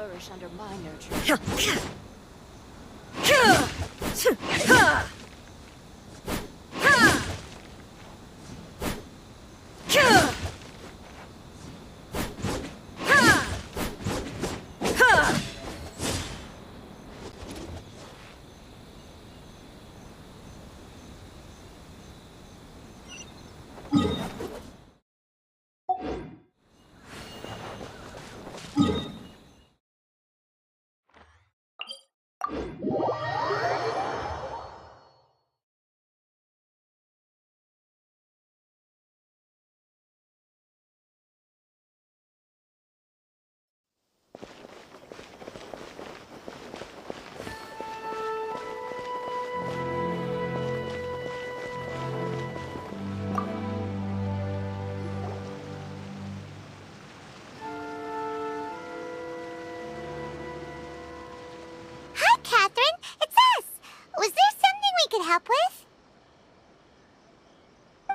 flourish under my nurture. Help with?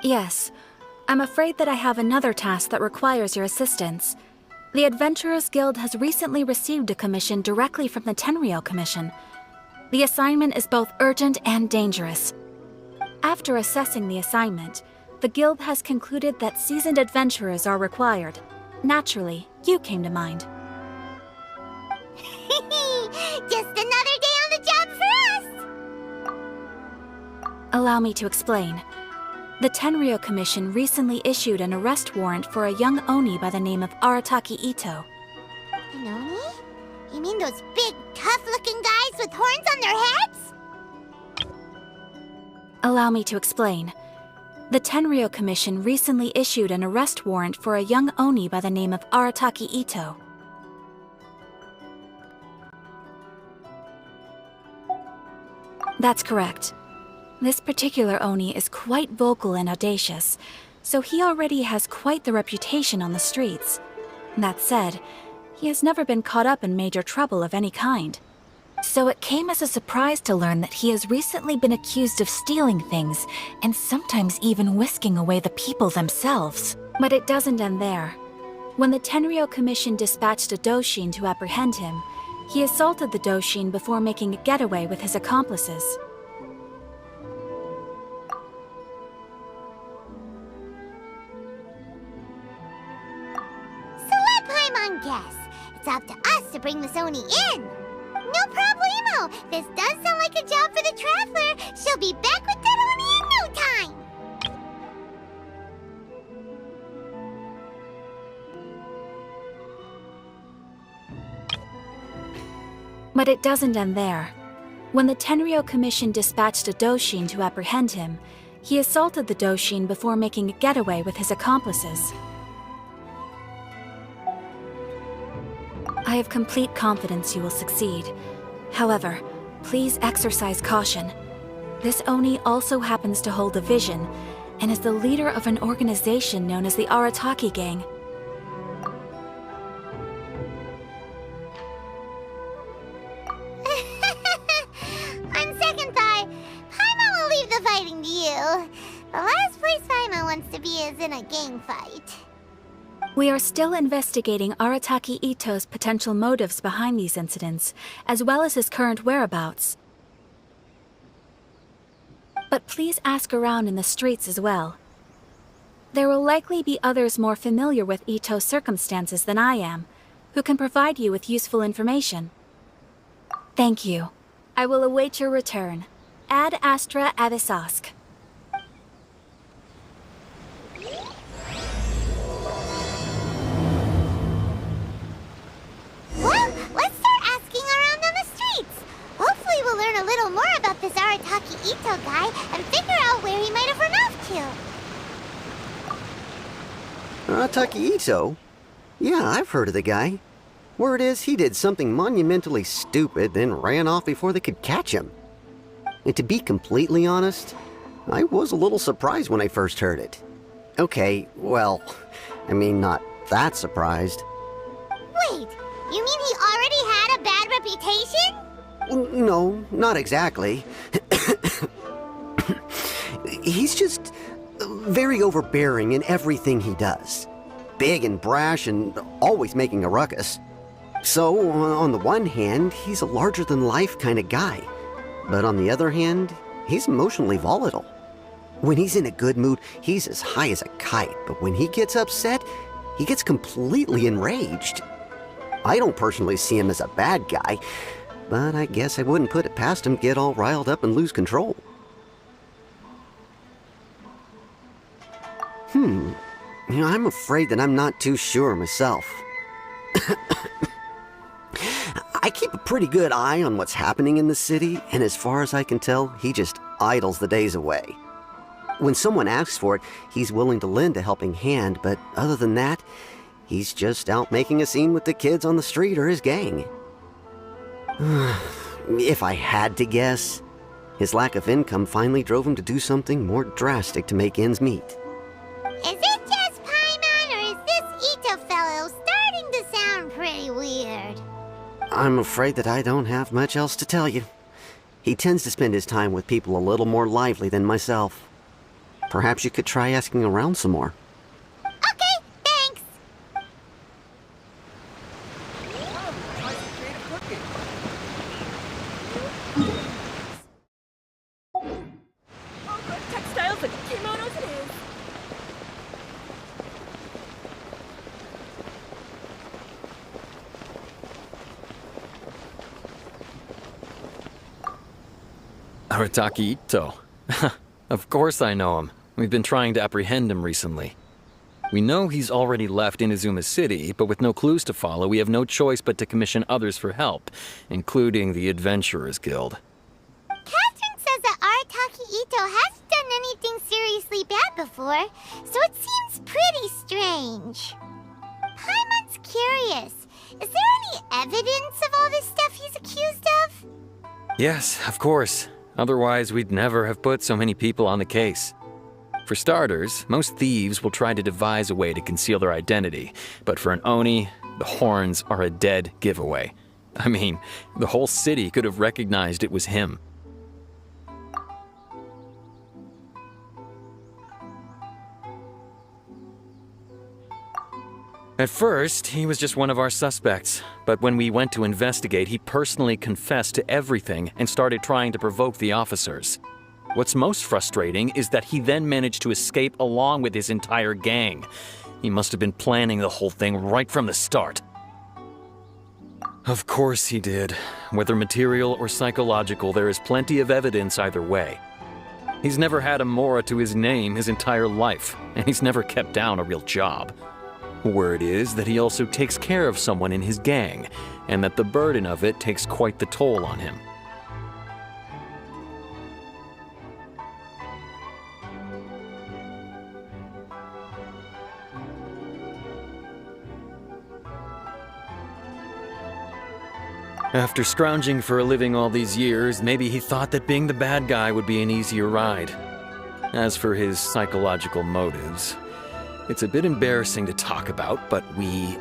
Yes. I'm afraid that I have another task that requires your assistance. The Adventurers Guild has recently received a commission directly from the Tenryou Commission. The assignment is both urgent and dangerous. After assessing the assignment, the Guild has concluded that seasoned adventurers are required. Naturally, you came to mind. Just another day on the job for us! Allow me to explain. The Tenryou Commission recently issued an arrest warrant for a young Oni by the name of Arataki Itto. An Oni? You mean those big, tough-looking guys with horns on their heads? Allow me to explain. The Tenryou Commission recently issued an arrest warrant for a young Oni by the name of Arataki Itto. That's correct. This particular Oni is quite vocal and audacious, so he already has quite the reputation on the streets. That said, he has never been caught up in major trouble of any kind. So it came as a surprise to learn that he has recently been accused of stealing things, and sometimes even whisking away the people themselves. But it doesn't end there. When the Tenryou Commission dispatched a Doshin to apprehend him, he assaulted the Doshin before making a getaway with his accomplices. Guess. It's up to us to bring this Oni in. No problemo! This does sound like a job for the Traveler. She'll be back with that Oni in no time. But it doesn't end there. When the Tenryou Commission dispatched a Doshin to apprehend him, he assaulted the Doshin before making a getaway with his accomplices. I have complete confidence you will succeed. However, please exercise caution. This Oni also happens to hold a vision, and is the leader of an organization known as the Arataki Gang. On second thought, Paimon will leave the fighting to you. The last place Paimon wants to be is in a gang fight. We are still investigating Arataki Itto's potential motives behind these incidents, as well as his current whereabouts. But please ask around in the streets as well. There will likely be others more familiar with Itto's circumstances than I am, who can provide you with useful information. Thank you. I will await your return. Ad Astra Avisask. Well, let's start asking around on the streets. Hopefully we'll learn a little more about this Arataki Itto guy and figure out where he might have run off to. Arataki Itto? Yeah, I've heard of the guy. Word is he did something monumentally stupid, then ran off before they could catch him. And to be completely honest, I was a little surprised when I first heard it. Okay, well, I mean, not that surprised. Wait, you mean he already had a bad reputation? No, not exactly. He's just very overbearing in everything he does. Big and brash and always making a ruckus. So, on the one hand, he's a larger-than-life kind of guy. But on the other hand, he's emotionally volatile. When he's in a good mood, he's as high as a kite, but when he gets upset, he gets completely enraged. I don't personally see him as a bad guy, but I guess I wouldn't put it past him to get all riled up and lose control. I'm afraid that I'm not too sure myself. I keep a pretty good eye on what's happening in the city, and as far as I can tell, he just idles the days away. When someone asks for it, he's willing to lend a helping hand, but other than that, he's just out making a scene with the kids on the street or his gang. If I had to guess, his lack of income finally drove him to do something more drastic to make ends meet. Is it just Paimon, or is this Itto fellow starting to sound pretty weird? I'm afraid that I don't have much else to tell you. He tends to spend his time with people a little more lively than myself. Perhaps you could try asking around some more. Okay, thanks. Textiles and kimonos it is. Arataki Itto. Of course I know him. We've been trying to apprehend him recently. We know he's already left Inazuma City, but with no clues to follow, we have no choice but to commission others for help, including the Adventurers Guild. Catherine says that Arataki Itto hasn't done anything seriously bad before, so it seems pretty strange. Paimon's curious. Is there any evidence of all this stuff he's accused of? Yes, of course. Otherwise, we'd never have put so many people on the case. For starters, most thieves will try to devise a way to conceal their identity, but for an Oni, the horns are a dead giveaway. I mean, the whole city could have recognized it was him. At first, he was just one of our suspects, but when we went to investigate, he personally confessed to everything and started trying to provoke the officers. What's most frustrating is that he then managed to escape along with his entire gang. He must have been planning the whole thing right from the start. Of course he did. Whether material or psychological, there is plenty of evidence either way. He's never had a Mora to his name his entire life, and he's never kept down a real job. Word is that he also takes care of someone in his gang, and that the burden of it takes quite the toll on him. After scrounging for a living all these years, maybe he thought that being the bad guy would be an easier ride. As for his psychological motives, it's a bit embarrassing to talk about, but we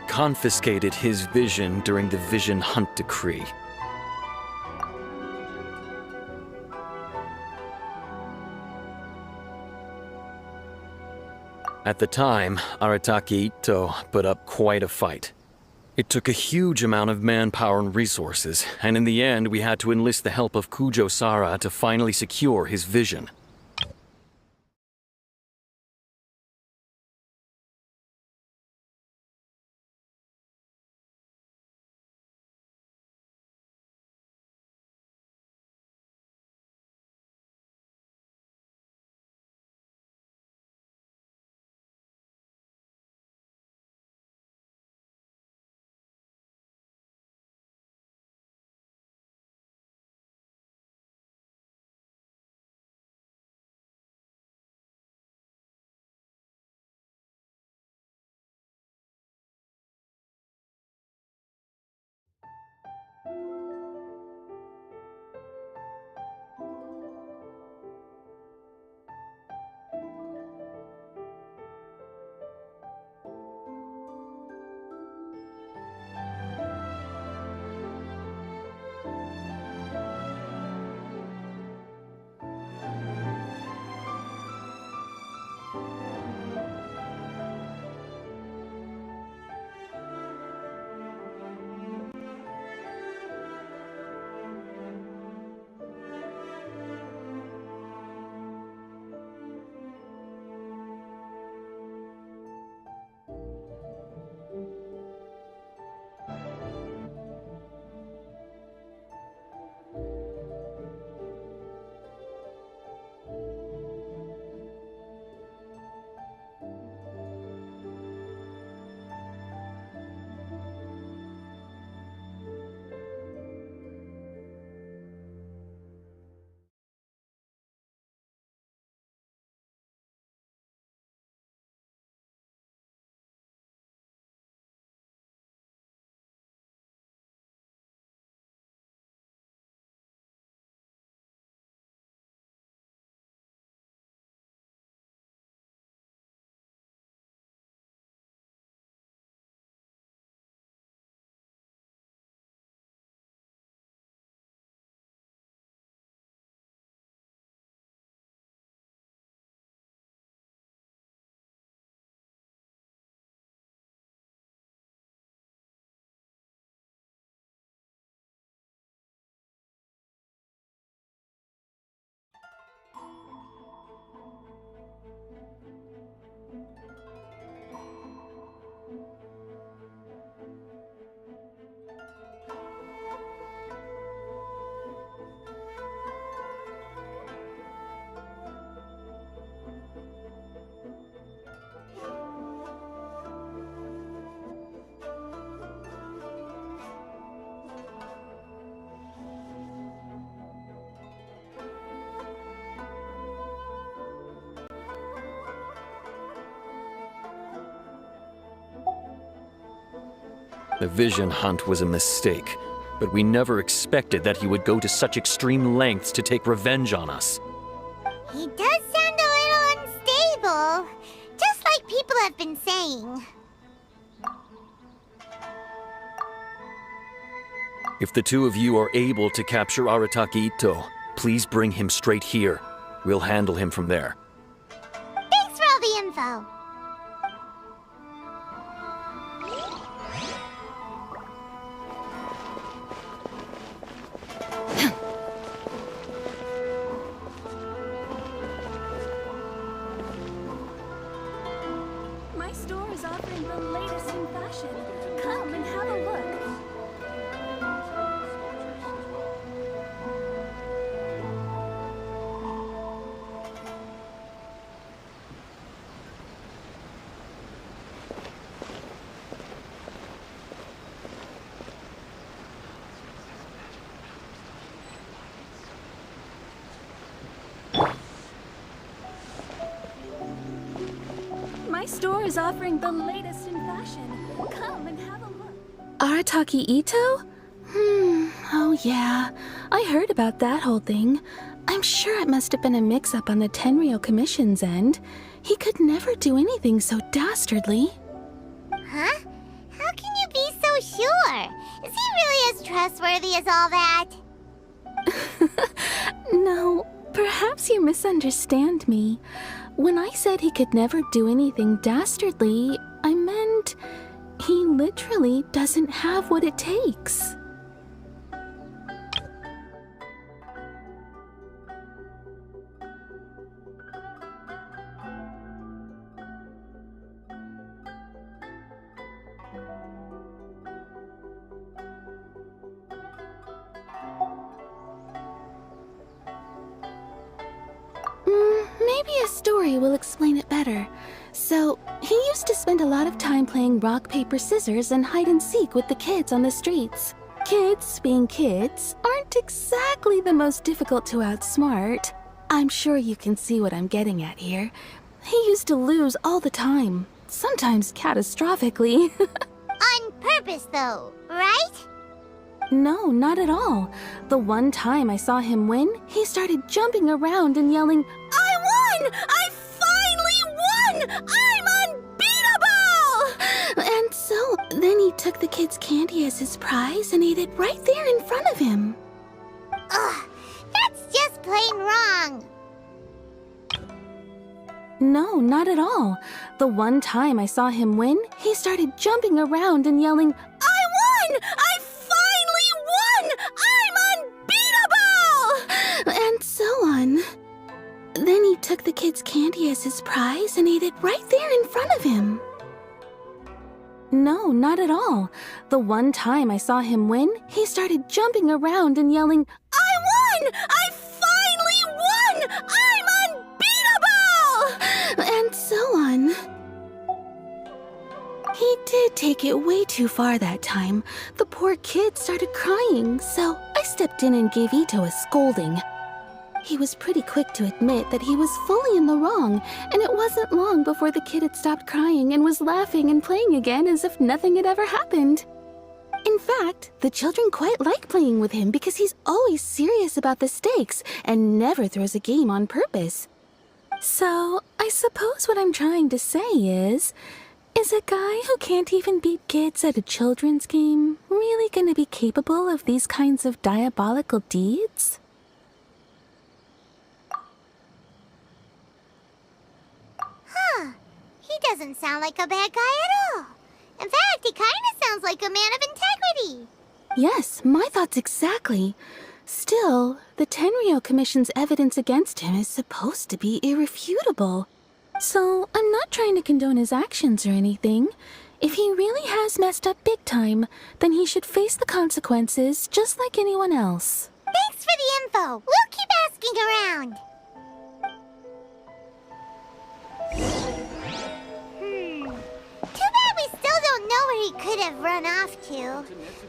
confiscated his vision during the Vision Hunt Decree. At the time, Arataki Itto put up quite a fight. It took a huge amount of manpower and resources, and in the end we had to enlist the help of Kujo Sara to finally secure his vision. The vision hunt was a mistake, but we never expected that he would go to such extreme lengths to take revenge on us. He does sound a little unstable, just like people have been saying. If the two of you are able to capture Arataki Itto, please bring him straight here. We'll handle him from there. Thanks for all the info. My store is offering the latest in fashion. Come and have a look. My store is offering the latest in fashion. Come and have a look. Arataki Itto? Oh yeah. I heard about that whole thing. I'm sure it must have been a mix-up on the Tenryou Commission's end. He could never do anything so dastardly. Huh? How can you be so sure? Is he really as trustworthy as all that? No, perhaps you misunderstand me. When I said he could never do anything dastardly, I meant he literally doesn't have what it takes. Maybe a story will explain it better. So, he used to spend a lot of time playing rock, paper, scissors and hide and seek with the kids on the streets. Kids, being kids, aren't exactly the most difficult to outsmart. I'm sure you can see what I'm getting at here. He used to lose all the time, sometimes catastrophically. On purpose, though, right? No, not at all. The one time I saw him win, he started jumping around and yelling, "I won! I finally won! I'm unbeatable!" And so, then he took the kid's candy as his prize and ate it right there in front of him. Ugh, that's just plain wrong. No, not at all. The one time I saw him win, he started jumping around and yelling, "I won! I finally won! I'm unbeatable!" And so on. Then he took the kid's candy as his prize and ate it right there in front of him. No, not at all. The one time I saw him win, he started jumping around and yelling, "I won! I finally won! I'm unbeatable!" And so on. He did take it way too far that time. The poor kid started crying, so I stepped in and gave Itto a scolding. He was pretty quick to admit that he was fully in the wrong, and it wasn't long before the kid had stopped crying and was laughing and playing again as if nothing had ever happened. In fact, the children quite like playing with him because he's always serious about the stakes and never throws a game on purpose. So, I suppose what I'm trying to say is a guy who can't even beat kids at a children's game really gonna be capable of these kinds of diabolical deeds? Huh. He doesn't sound like a bad guy at all. In fact, he kind of sounds like a man of integrity. Yes, my thoughts exactly. Still, the Tenryou Commission's evidence against him is supposed to be irrefutable. So, I'm not trying to condone his actions or anything. If he really has messed up big time, then he should face the consequences just like anyone else. Thanks for the info. We'll keep asking around. Too bad we still don't know where he could have run off to.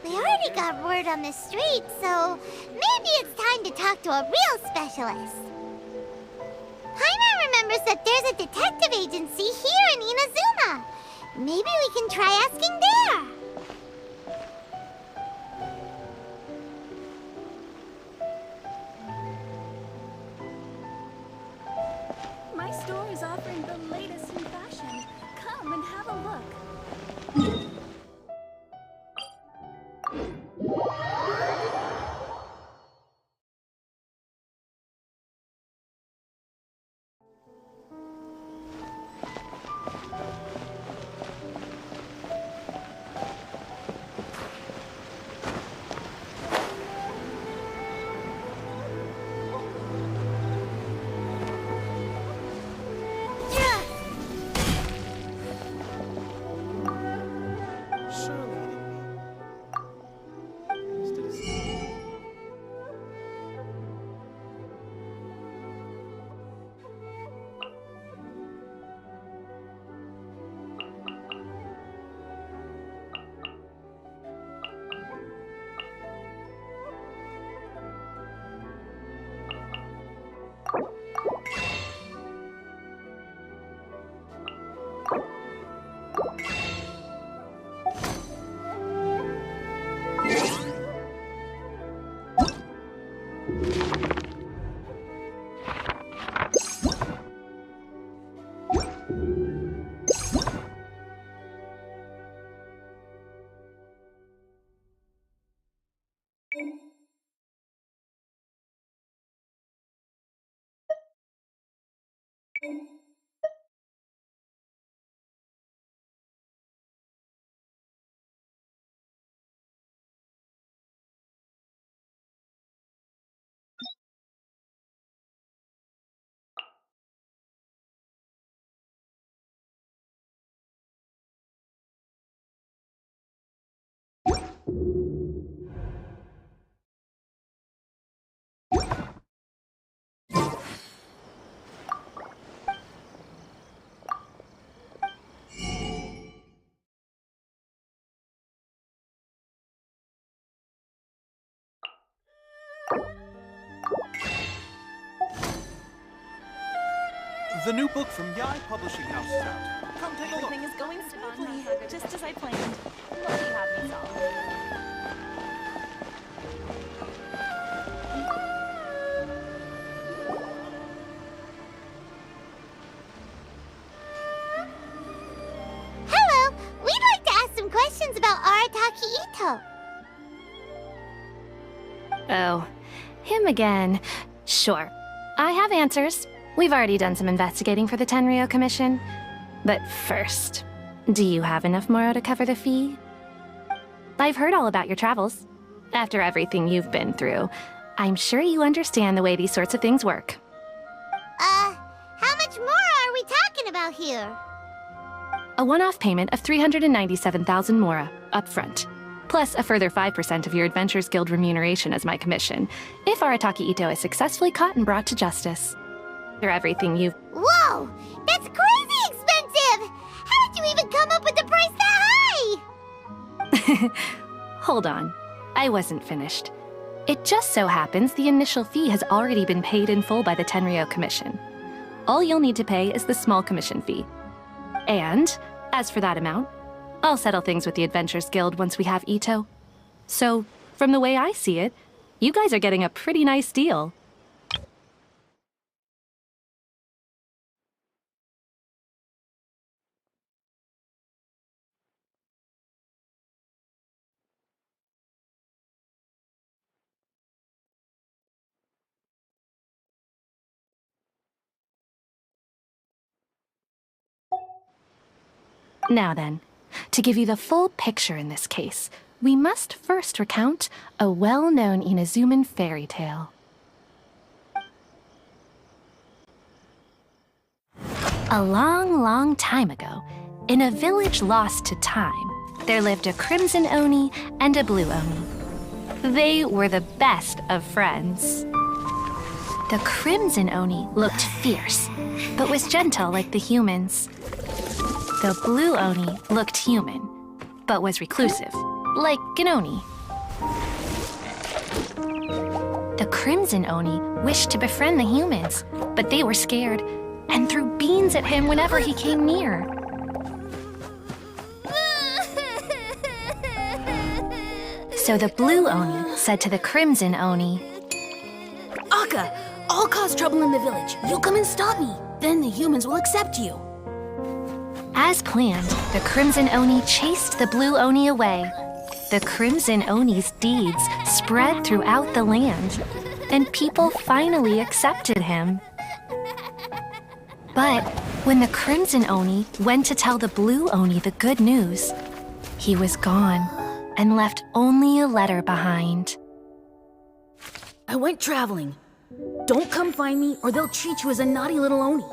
We already got word on the street, so maybe it's time to talk to a real specialist. Paimon remembers that there's a detective agency here in Inazuma. Maybe we can try asking there. Surely it didn't mean. Instead of saying, the new book from Yai Publishing House is out. Come take a look. Everything is going smoothly, just as I planned. What do you have me solve? Hello! We'd like to ask some questions about Arataki Itto. Oh, him again. Sure. I have answers. We've already done some investigating for the Tenryou Commission. But first, do you have enough Moro to cover the fee? I've heard all about your travels. After everything you've been through, I'm sure you understand the way these sorts of things work. How much more are we talking about here? A one-off payment of 397,000 Mora, up front. Plus a further 5% of your Adventures Guild remuneration as my commission, if Arataki Itto is successfully caught and brought to justice. After everything you've... Whoa! That's crazy expensive! How did you even come up with the price that high? Hold on. I wasn't finished. It just so happens the initial fee has already been paid in full by the Tenryou Commission. All you'll need to pay is the small commission fee. And, as for that amount, I'll settle things with the Adventures Guild once we have Itto. So, from the way I see it, you guys are getting a pretty nice deal. Now then, to give you the full picture in this case, we must first recount a well-known Inazuman fairy tale. A long, long time ago, in a village lost to time, there lived a crimson Oni and a blue Oni. They were the best of friends. The crimson Oni looked fierce, but was gentle like the humans. The blue Oni looked human, but was reclusive, like an Oni. The crimson Oni wished to befriend the humans, but they were scared and threw beans at him whenever he came near. So the blue Oni said to the crimson Oni, Akka, I'll cause trouble in the village. You come and stop me. Then the humans will accept you. As planned, the Crimson Oni chased the Blue Oni away. The Crimson Oni's deeds spread throughout the land, and people finally accepted him. But when the Crimson Oni went to tell the Blue Oni the good news, he was gone and left only a letter behind. I went traveling. Don't come find me or they'll treat you as a naughty little Oni.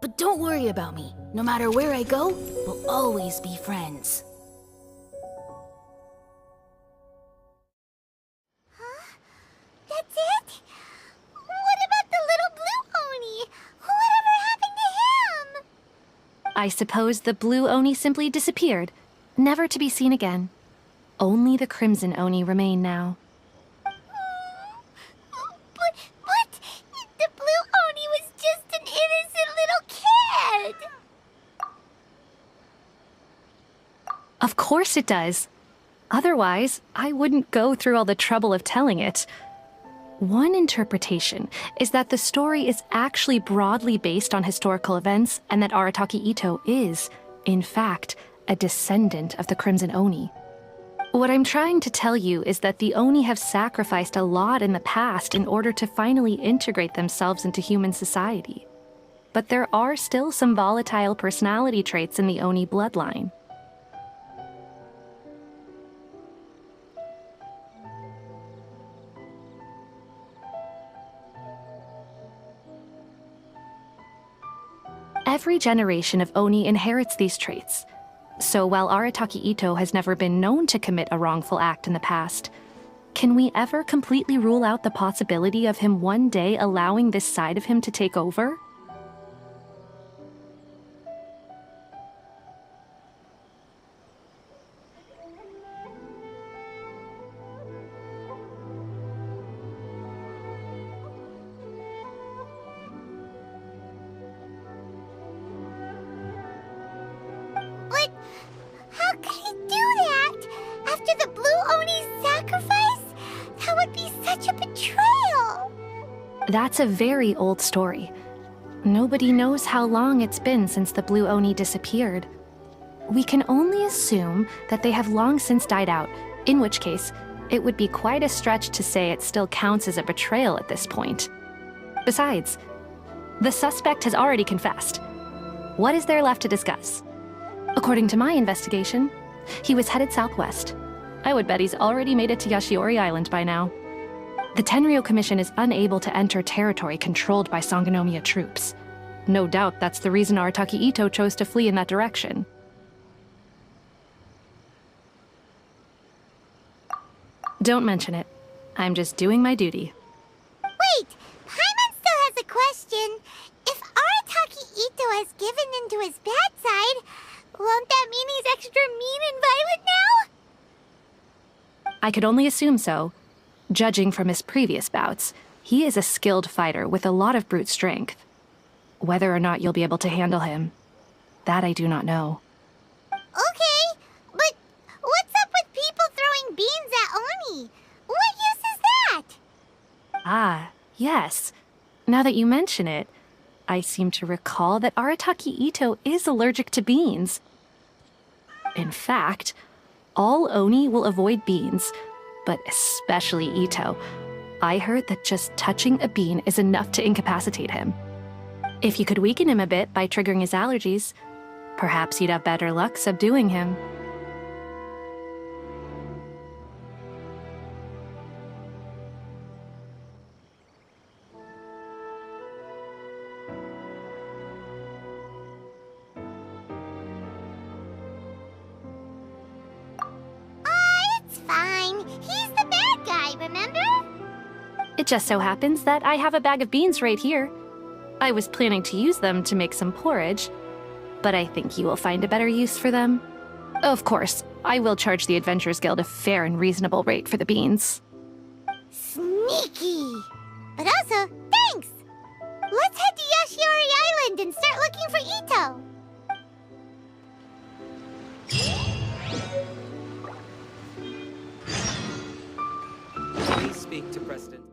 But don't worry about me. No matter where I go, we'll always be friends. Huh? That's it? What about the little blue Oni? Whatever happened to him? I suppose the blue Oni simply disappeared, never to be seen again. Only the crimson Oni remain now. But the blue Oni was just an innocent little kid. Of course it does. Otherwise, I wouldn't go through all the trouble of telling it. One interpretation is that the story is actually broadly based on historical events and that Arataki Itto is, in fact, a descendant of the Crimson Oni. What I'm trying to tell you is that the Oni have sacrificed a lot in the past in order to finally integrate themselves into human society. But there are still some volatile personality traits in the Oni bloodline. Every generation of Oni inherits these traits. So while Arataki Itto has never been known to commit a wrongful act in the past, can we ever completely rule out the possibility of him one day allowing this side of him to take over? But how could he do that? After the blue Oni's sacrifice? That would be such a betrayal. That's a very old story. Nobody knows how long it's been since the blue Oni disappeared. We can only assume that they have long since died out, in which case, it would be quite a stretch to say it still counts as a betrayal at this point. Besides, the suspect has already confessed. What is there left to discuss? According to my investigation, he was headed southwest. I would bet he's already made it to Yashiori Island by now. The Tenryou Commission is unable to enter territory controlled by Sangonomiya troops. No doubt that's the reason Arataki Itto chose to flee in that direction. Don't mention it. I'm just doing my duty. Wait, Paimon still has a question. If Arataki Itto has given in to his bad side, won't that mean he's extra mean and violent now? I could only assume so. Judging from his previous bouts, he is a skilled fighter with a lot of brute strength. Whether or not you'll be able to handle him, that I do not know. Okay, but what's up with people throwing beans at Oni? What use is that? Ah, yes. Now that you mention it, I seem to recall that Arataki Itto is allergic to beans. In fact, all Oni will avoid beans, but especially Itto. I heard that just touching a bean is enough to incapacitate him. If you could weaken him a bit by triggering his allergies, perhaps you'd have better luck subduing him. It's fine. He's the bad guy, remember? It just so happens that I have a bag of beans right here. I was planning to use them to make some porridge, but I think you will find a better use for them. Of course, I will charge the Adventurers Guild a fair and reasonable rate for the beans. Sneaky. But also, thanks. Let's head to Yashiori Island and start looking for Itto. Please speak to President.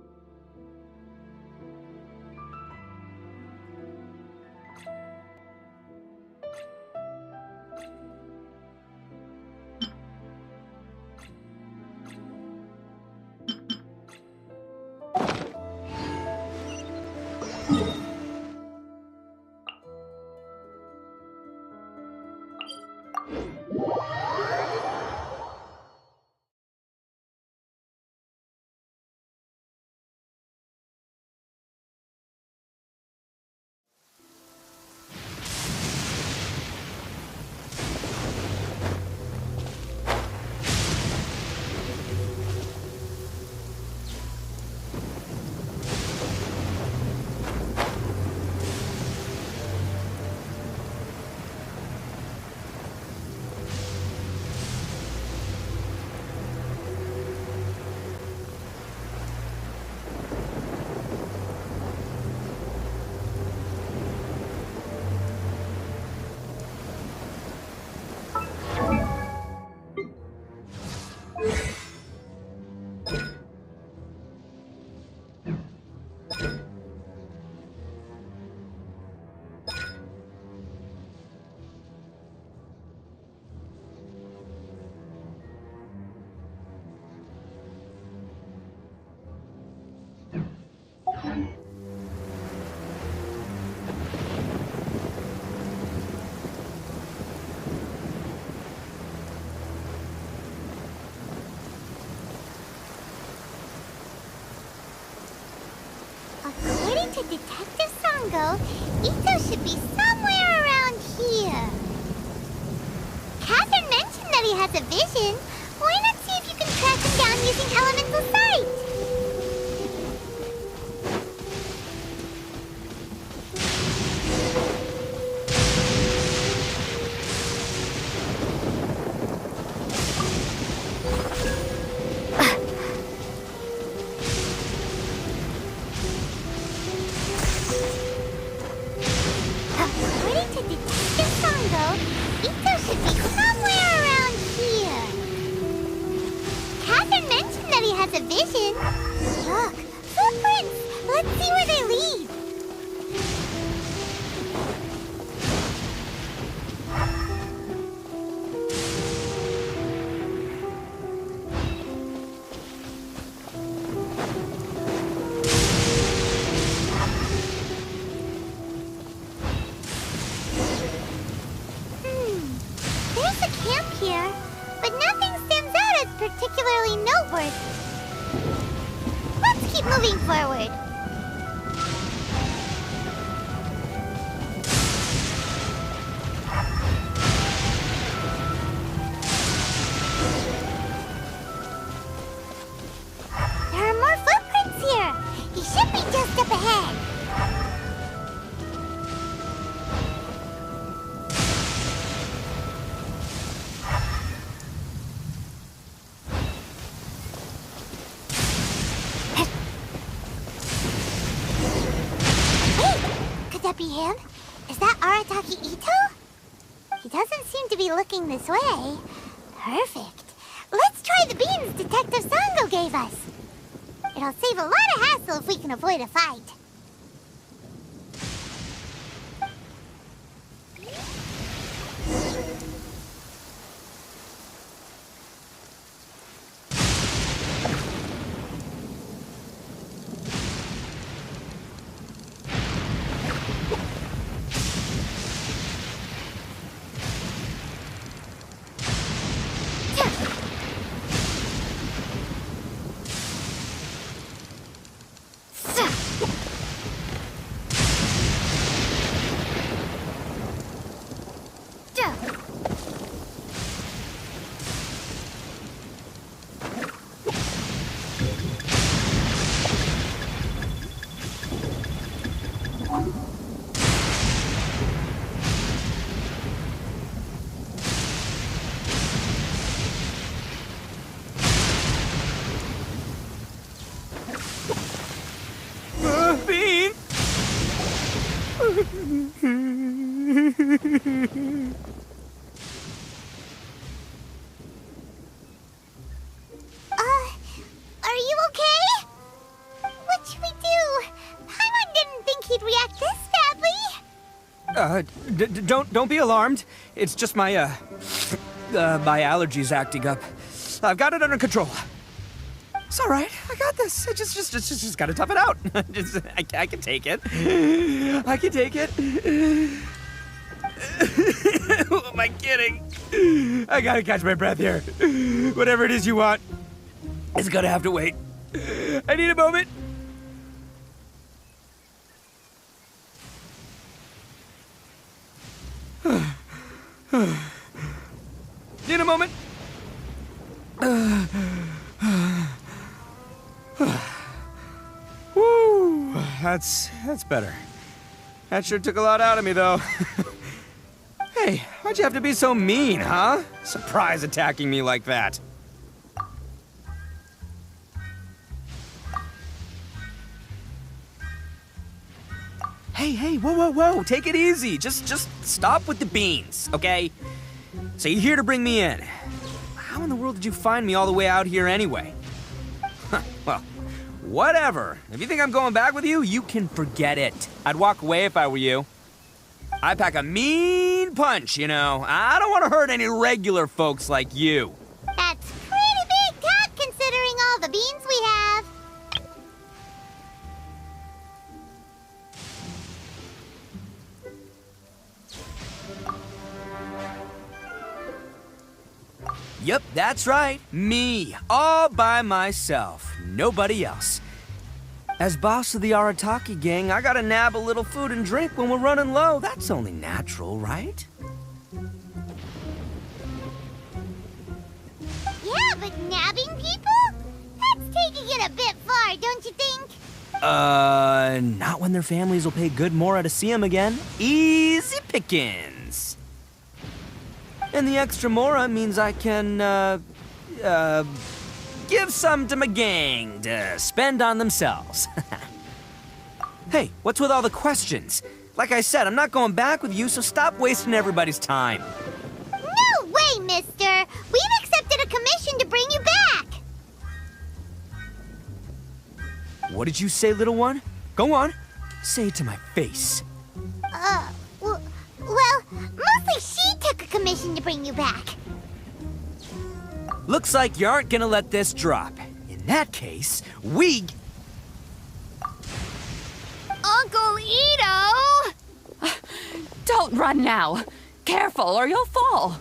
Detective Sango, Itto should be somewhere around here. Catherine mentioned that he has a vision. Why not see if you can track him down using elemental sight? According to Detective Sango, Itto should be somewhere around here. Catherine mentioned that he has a vision. Look, footprints! Let's see where they lead. There's a camp here, but nothing stands out as particularly noteworthy. Let's keep moving forward. There are more footprints here. He should be just up ahead. Could that be him? Is that Arataki Itto? He doesn't seem to be looking this way. Perfect. Let's try the beans Detective Sango gave us. It'll save a lot of hassle if we can avoid a fight. Bean! Are you okay? What should we do? Paimon didn't think he'd react this badly. Don't be alarmed. It's just my my allergies acting up. I've got it under control. It's all right. I got this. I just gotta tough it out. I can take it. I can take it. Who am I kidding? I gotta catch my breath here. Whatever it is you want, it's gonna have to wait. I need a moment. Need a moment. Woo, that's better. That sure took a lot out of me, though. Hey, why'd you have to be so mean, huh? Surprise attacking me like that. Hey, whoa, take it easy. Just stop with the beans, okay? So you're here to bring me in. How in the world did you find me all the way out here anyway? Well, whatever. If you think I'm going back with you, you can forget it. I'd walk away if I were you. I pack a mean punch, you know. I don't want to hurt any regular folks like you. That's pretty big talk considering all the beans we have. Yep, that's right. Me, all by myself. Nobody else. As boss of the Arataki gang, I gotta nab a little food and drink when we're running low. That's only natural, right? Yeah, but nabbing people? That's taking it a bit far, don't you think? Not when their families will pay good Mora to see them again. Easy pickings. And the extra Mora means I can, give some to my gang to spend on themselves. Hey, what's with all the questions? Like I said, I'm not going back with you, so stop wasting everybody's time. No way, mister! We've accepted a commission to bring you back! What did you say, little one? Go on. Say it to my face. Well, mostly she took a commission to bring you back. Looks like you aren't gonna let this drop. In that case, we... Uncle Itto! Don't run now. Careful or you'll fall.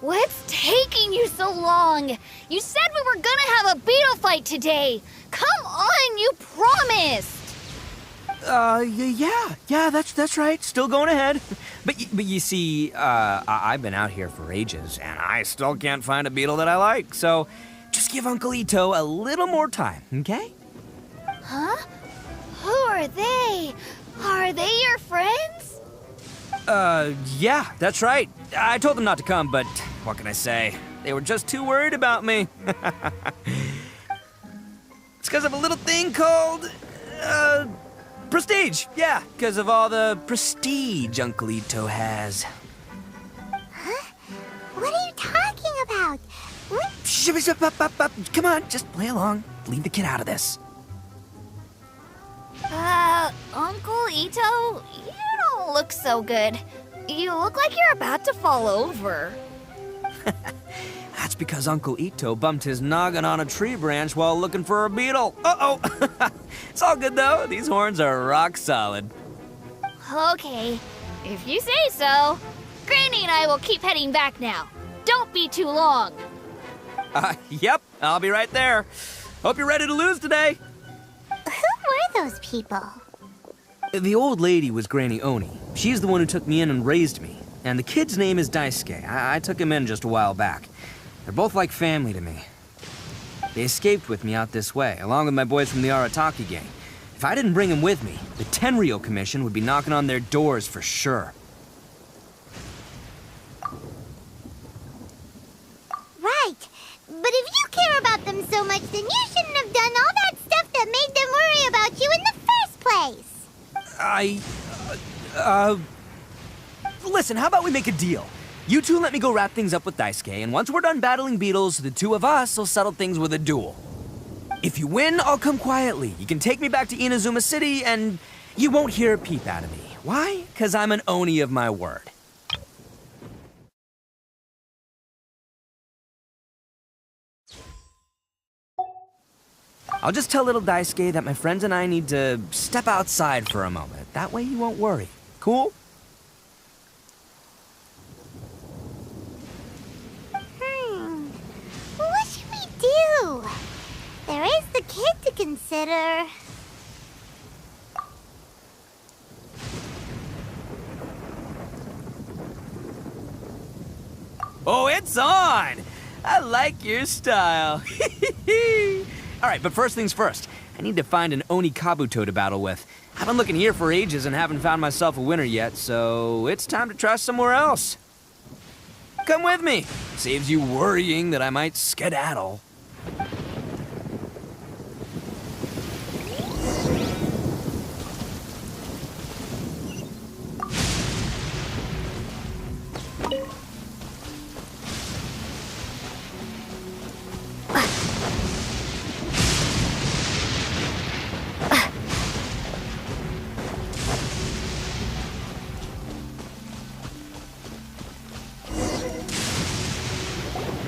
What's taking you so long? You said we were gonna have a beetle fight today. Come on, you promised. Yeah, that's right. Still going ahead. But you see, I've been out here for ages, and I still can't find a beetle that I like. So, just give Uncle Itto a little more time, okay? Huh? Who are they? Are they your friends? Yeah, that's right. I told them not to come, but what can I say? They were just too worried about me. It's because of a little thing called, prestige. Yeah, because of all the prestige Uncle Itto has. Huh? What are you talking about? What? Come on, just play along. Leave the kid out of this. Uncle Itto, you don't look so good. You look like you're about to fall over. That's because Uncle Itto bumped his noggin on a tree branch while looking for a beetle. Uh-oh. It's all good, though. These horns are rock solid. Okay, if you say so. Granny and I will keep heading back now. Don't be too long. Yep, I'll be right there. Hope you're ready to lose today. Who were those people? The old lady was Granny Oni. She's the one who took me in and raised me. And the kid's name is Daisuke. I took him in just a while back. They're both like family to me. They escaped with me out this way, along with my boys from the Arataki gang. If I didn't bring them with me, the Tenryou Commission would be knocking on their doors for sure. Right. But if you care about them so much, then you shouldn't have done all that stuff that made them worry about you in the first place. Listen, how about we make a deal? You two let me go wrap things up with Daisuke, and once we're done battling beetles, the two of us will settle things with a duel. If you win, I'll come quietly. You can take me back to Inazuma City, and you won't hear a peep out of me. Why? 'Cause I'm an Oni of my word. I'll just tell little Daisuke that my friends and I need to step outside for a moment. That way he won't worry. Cool? What should we do? There is the kid to consider. Oh, it's on! I like your style. All right, but first things first. I need to find an Oni Kabuto to battle with. I've been looking here for ages and haven't found myself a winner yet, so it's time to try somewhere else. Come with me. Saves you worrying that I might skedaddle.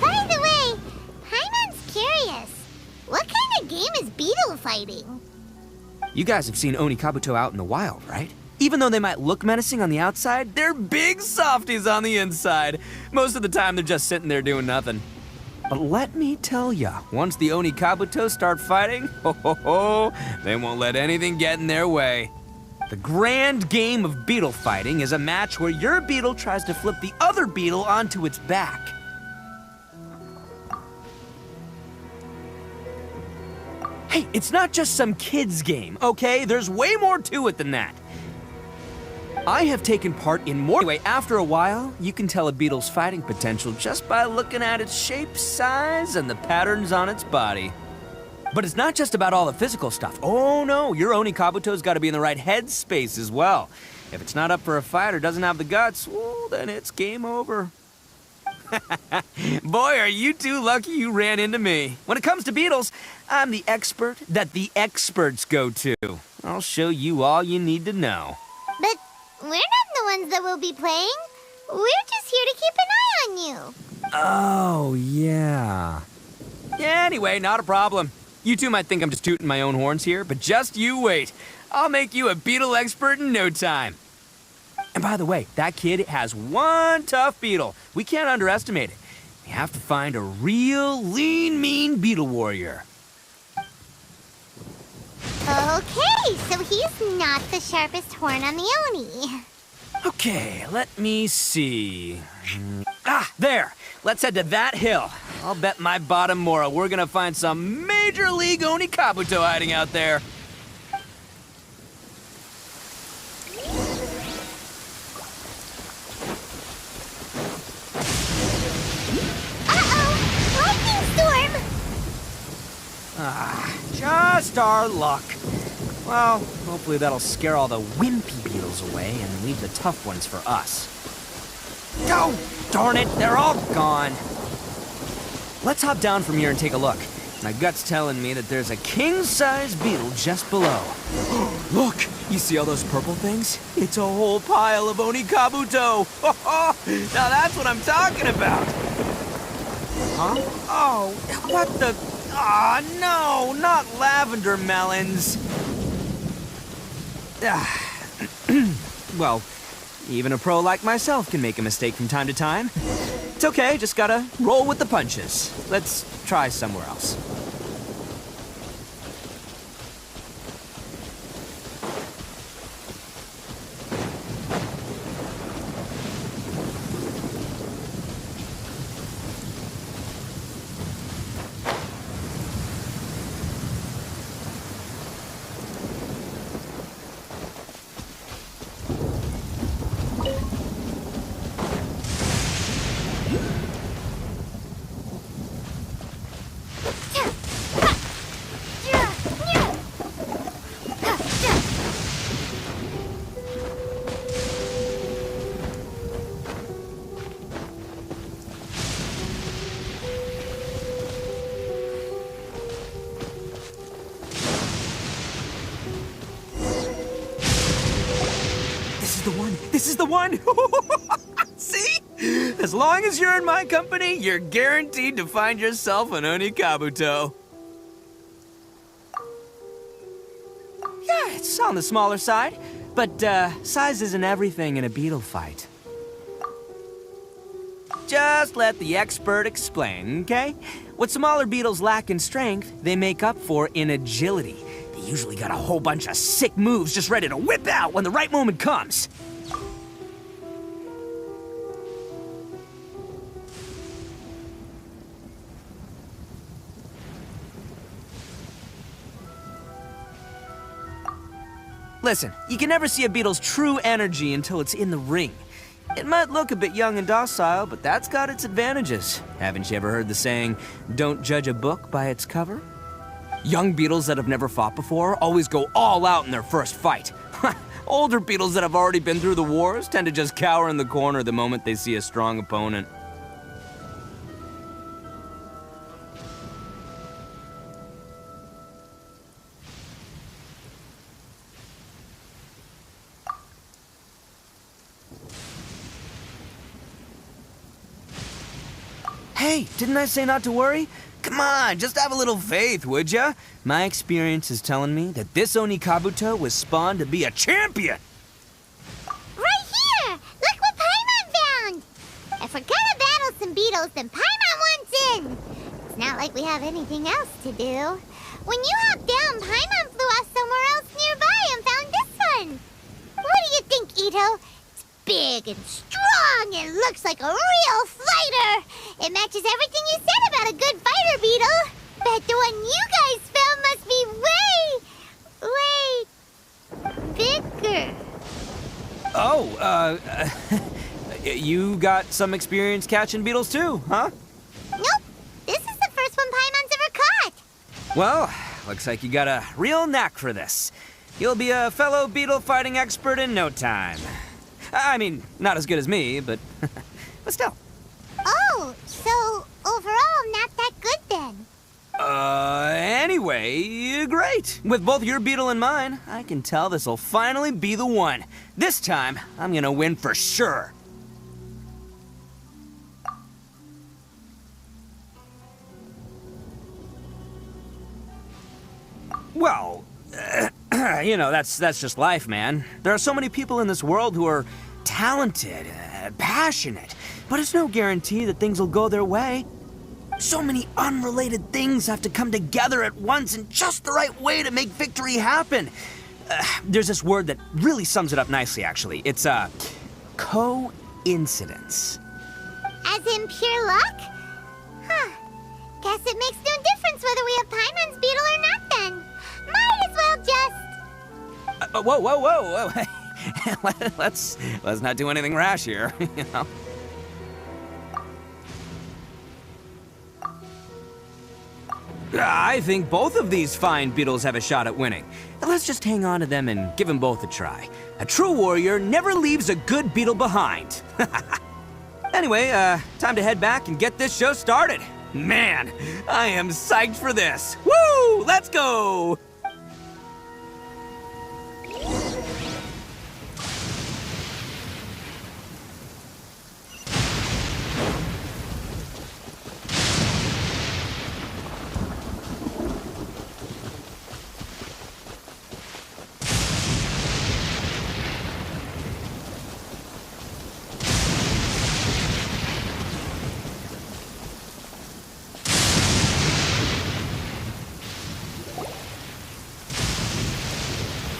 By the way, Paimon's curious. What kind of game is beetle fighting? You guys have seen Oni Kabuto out in the wild, right? Even though they might look menacing on the outside, they're big softies on the inside. Most of the time, they're just sitting there doing nothing. But let me tell ya, once the Oni Kabuto start fighting, they won't let anything get in their way. The grand game of beetle fighting is a match where your beetle tries to flip the other beetle onto its back. Hey, it's not just some kid's game, okay? There's way more to it than that. I have taken part in more. Anyway, after a while, you can tell a beetle's fighting potential just by looking at its shape, size, and the patterns on its body. But it's not just about all the physical stuff. Oh no, your Oni Kabuto's got to be in the right headspace as well. If it's not up for a fight or doesn't have the guts, well, then it's game over. Boy, are you two lucky you ran into me. When it comes to beetles, I'm the expert that the experts go to. I'll show you all you need to know. But we're not the ones that will be playing. We're just here to keep an eye on you. Oh, yeah. Yeah, anyway, not a problem. You two might think I'm just tooting my own horns here, but just you wait. I'll make you a beetle expert in no time. And by the way, that kid has one tough beetle. We can't underestimate it. We have to find a real lean, mean beetle warrior. Okay, so he's not the sharpest horn on the Oni. Okay, let me see. Ah, there. Let's head to that hill. I'll bet my bottom Mora we're gonna find some major league Oni Kabuto hiding out there. Lightning storm! Ah, just our luck. Well, hopefully that'll scare all the wimpy beetles away and leave the tough ones for us. Oh, darn it, they're all gone. Let's hop down from here and take a look. My gut's telling me that there's a king-size beetle just below. Look, you see all those purple things? It's a whole pile of Oni Kabuto. Now that's what I'm talking about. Huh? Oh, what the? Ah, no, not lavender melons. Well, even a pro like myself can make a mistake from time to time. It's okay, just gotta roll with the punches. Let's try somewhere else. This is the one! See? As long as you're in my company, you're guaranteed to find yourself an Oni Kabuto. Yeah, it's on the smaller side, but size isn't everything in a beetle fight. Just let the expert explain, okay? What smaller beetles lack in strength, they make up for in agility. They usually got a whole bunch of sick moves just ready to whip out when the right moment comes. Listen, you can never see a beetle's true energy until it's in the ring. It might look a bit young and docile, but that's got its advantages. Haven't you ever heard the saying, don't judge a book by its cover? Young beetles that have never fought before always go all out in their first fight. Older beetles that have already been through the wars tend to just cower in the corner the moment they see a strong opponent. Hey, didn't I say not to worry? Come on, just have a little faith, would ya? My experience is telling me that this Oni Kabuto was spawned to be a champion! Right here! Look what Paimon found! If we're gonna battle some beetles, then Paimon wants in! not like we have anything else to do. When you hopped down, Paimon flew off somewhere else nearby and found this one. What do you think, Itto? It's big and strong and looks like a real fighter. It matches everything you said about a good fighter beetle. Bet the one you guys found must be way bigger. Oh, you got some experience catching beetles too, huh? Nope. This is the first one Paimon's ever caught. Well, looks like you got a real knack for this. You'll be a fellow beetle fighting expert in no time. I mean, not as good as me, but still. Oh, so overall not that good then. Anyway, great. With both your beetle and mine, I can tell this'll finally be the one. This time, I'm gonna win for sure. Well, you know, that's just life, man. There are so many people in this world who are talented, passionate, but it's no guarantee that things will go their way. So many unrelated things have to come together at once in just the right way to make victory happen. There's this word that really sums it up nicely, actually. It's, coincidence. As in pure luck? Huh. Guess it makes no difference whether we have Paimon's beetle or not then. Might as well just... Whoa. let's not do anything rash here, you know? I think both of these fine beetles have a shot at winning. Let's just hang on to them and give them both a try. A true warrior never leaves a good beetle behind. Anyway, time to head back and get this show started. Man, I am psyched for this. Woo! Let's go!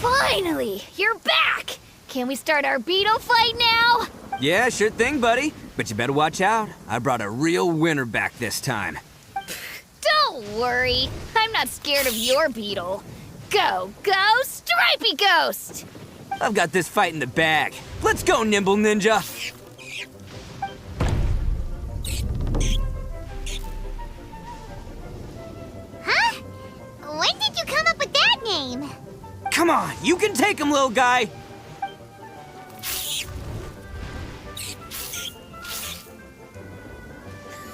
Finally, you're back! Can we start our beetle fight now? Yeah, sure thing, buddy. But you better watch out. I brought a real winner back this time. Don't worry. I'm not scared of your beetle. Go, Stripey Ghost! I've got this fight in the bag. Let's go, Nimble Ninja! Huh? When did you come up with that name? Come on, you can take him, little guy!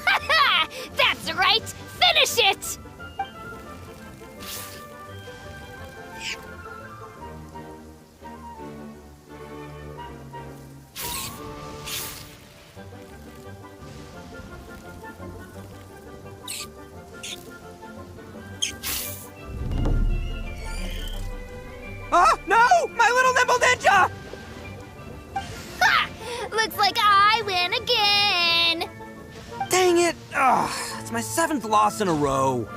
Ha! That's right! Finish it! Oh, no! My little Nimble Ninja! Ha! Looks like I win again! Dang it! Ugh, it's my 7th loss in a row.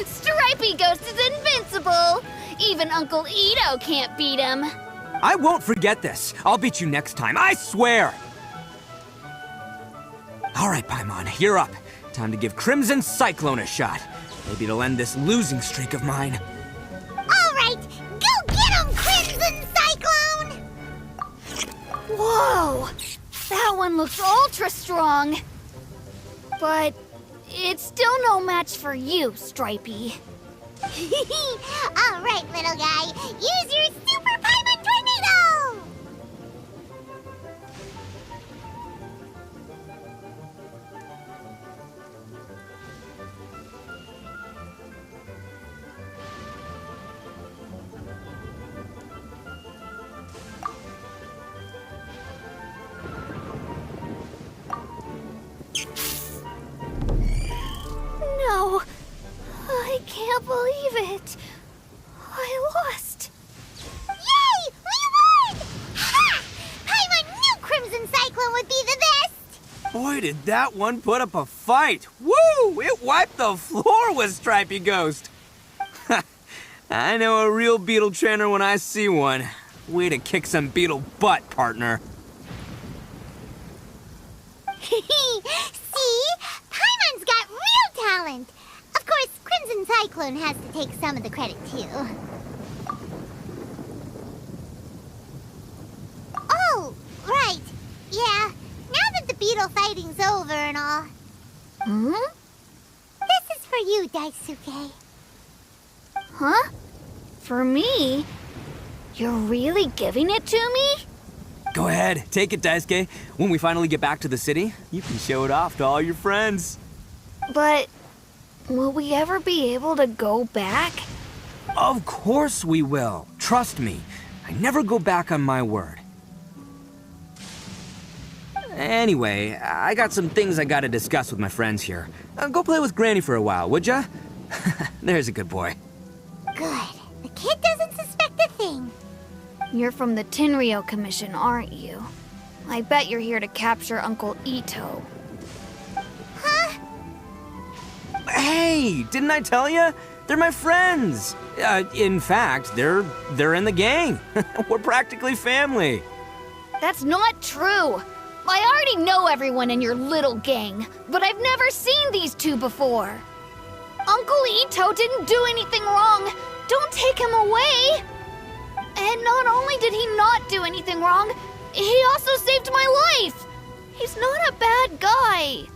Stripey Ghost is invincible! Even Uncle Itto can't beat him. I won't forget this. I'll beat you next time, I swear! All right, Paimon, you're up. Time to give Crimson Cyclone a shot. Maybe it'll end this losing streak of mine. All right, go get him, Crimson Cyclone! Whoa! That one looks ultra strong. But it's still no match for you, Stripey. All right, little guy, use your Super Paimon Tornado! No, I can't believe it. I lost. Yay! We won! Ha! Paimon did that one put up a fight? Woo! It wiped the floor with Stripey Ghost. I know a real beetle trainer when I see one. Way to kick some beetle butt, partner. See? Paimon's got real talent. Of course, Crimson Cyclone has to take some of the credit, too. Oh, right. Yeah, now that the beetle fighting's over and all. Hmm? This is for you, Daisuke. Huh? For me? You're really giving it to me? Go ahead, take it, Daisuke. When we finally get back to the city, you can show it off to all your friends. But will we ever be able to go back? Of course we will. Trust me. I never go back on my word. Anyway, I got some things I gotta discuss with my friends here. Go play with Granny for a while, would ya? There's a good boy. Good. The kid doesn't suspect a thing. You're from the Tenryo Commission, aren't you? I bet you're here to capture Uncle Itto. Huh? Hey, didn't I tell you? They're my friends. In fact, they're in the gang. We're practically family. That's not true. I already know everyone in your little gang, but I've never seen these two before. Uncle Itto didn't do anything wrong. Don't take him away. And not only did he not do anything wrong, he also saved my life. He's not a bad guy.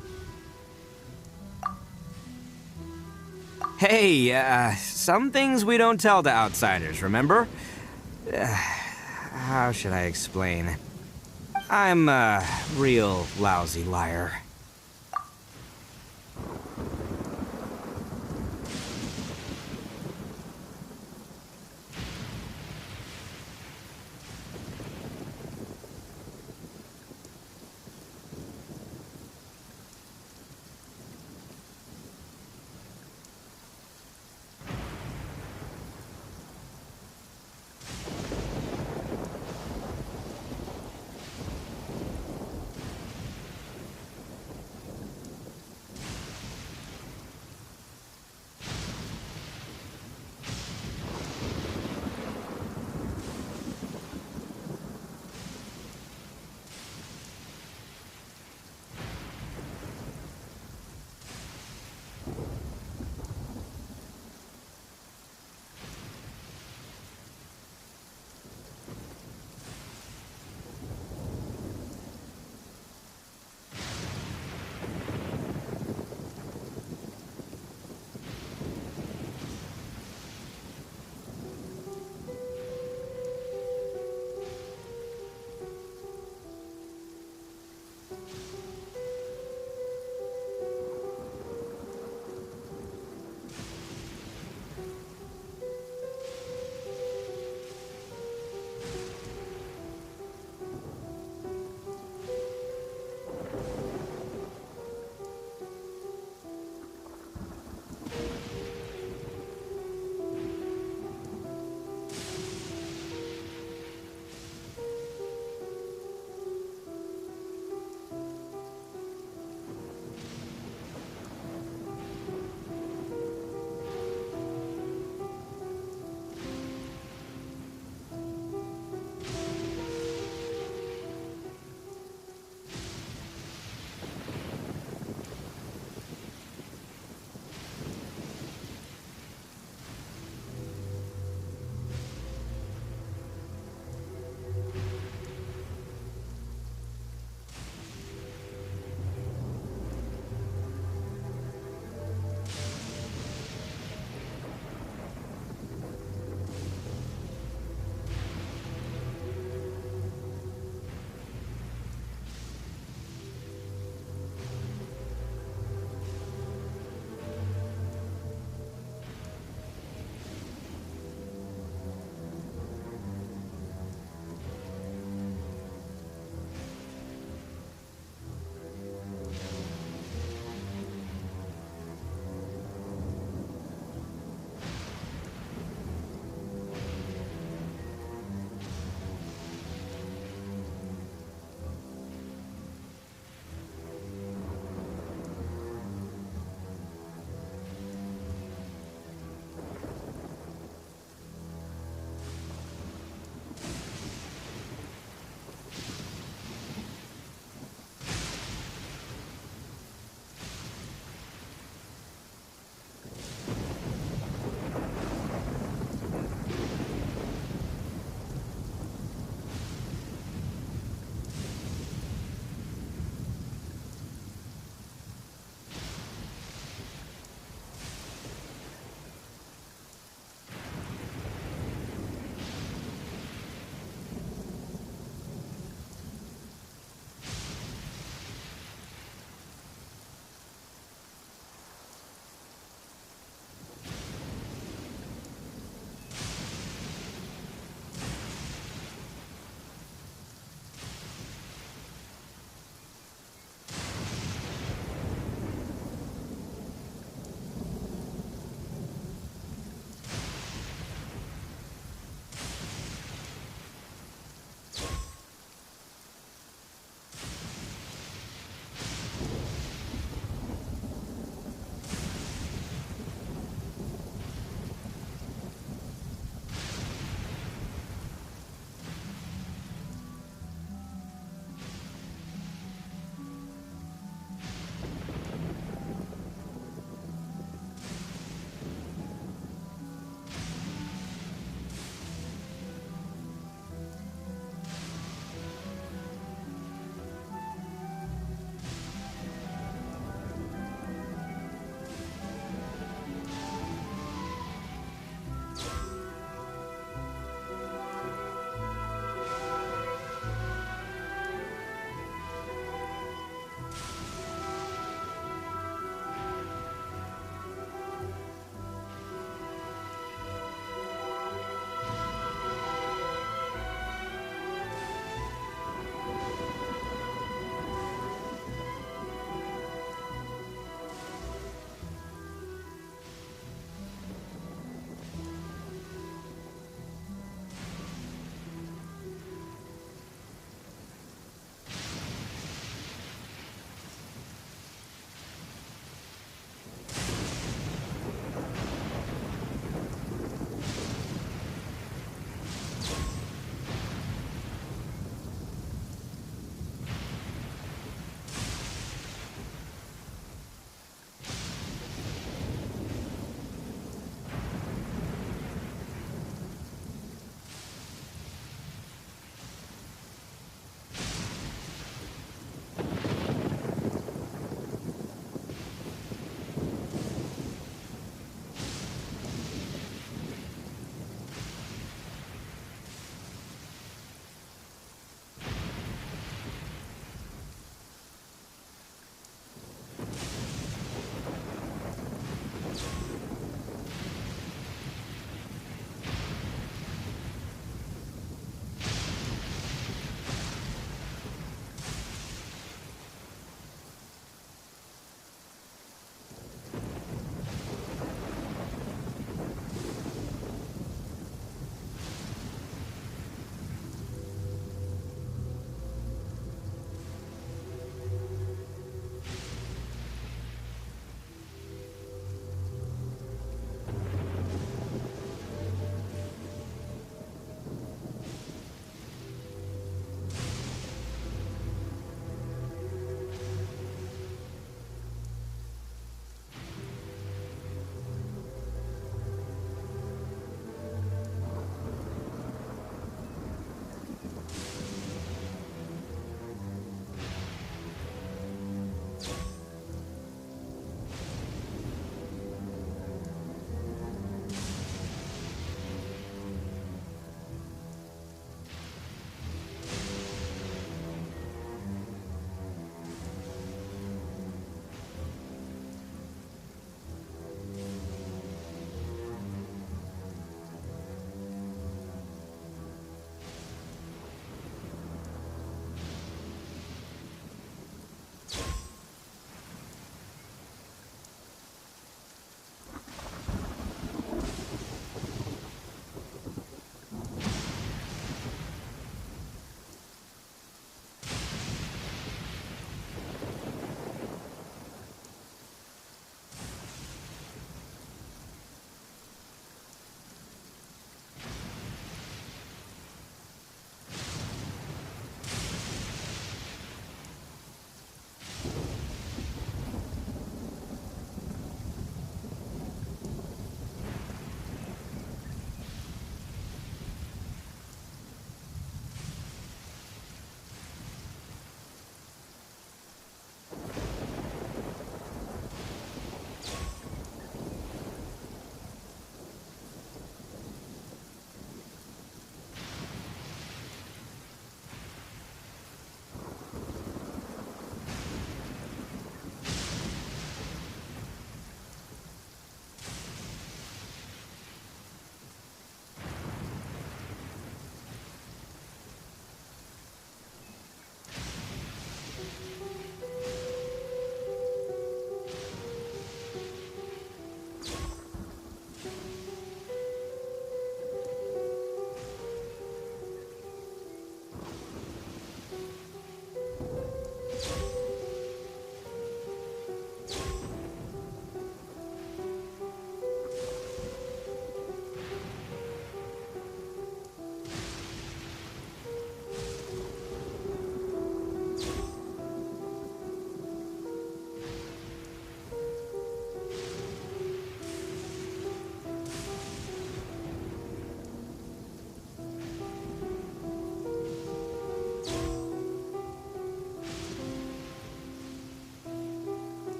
Hey, some things we don't tell to outsiders, remember? How should I explain? I'm a real lousy liar.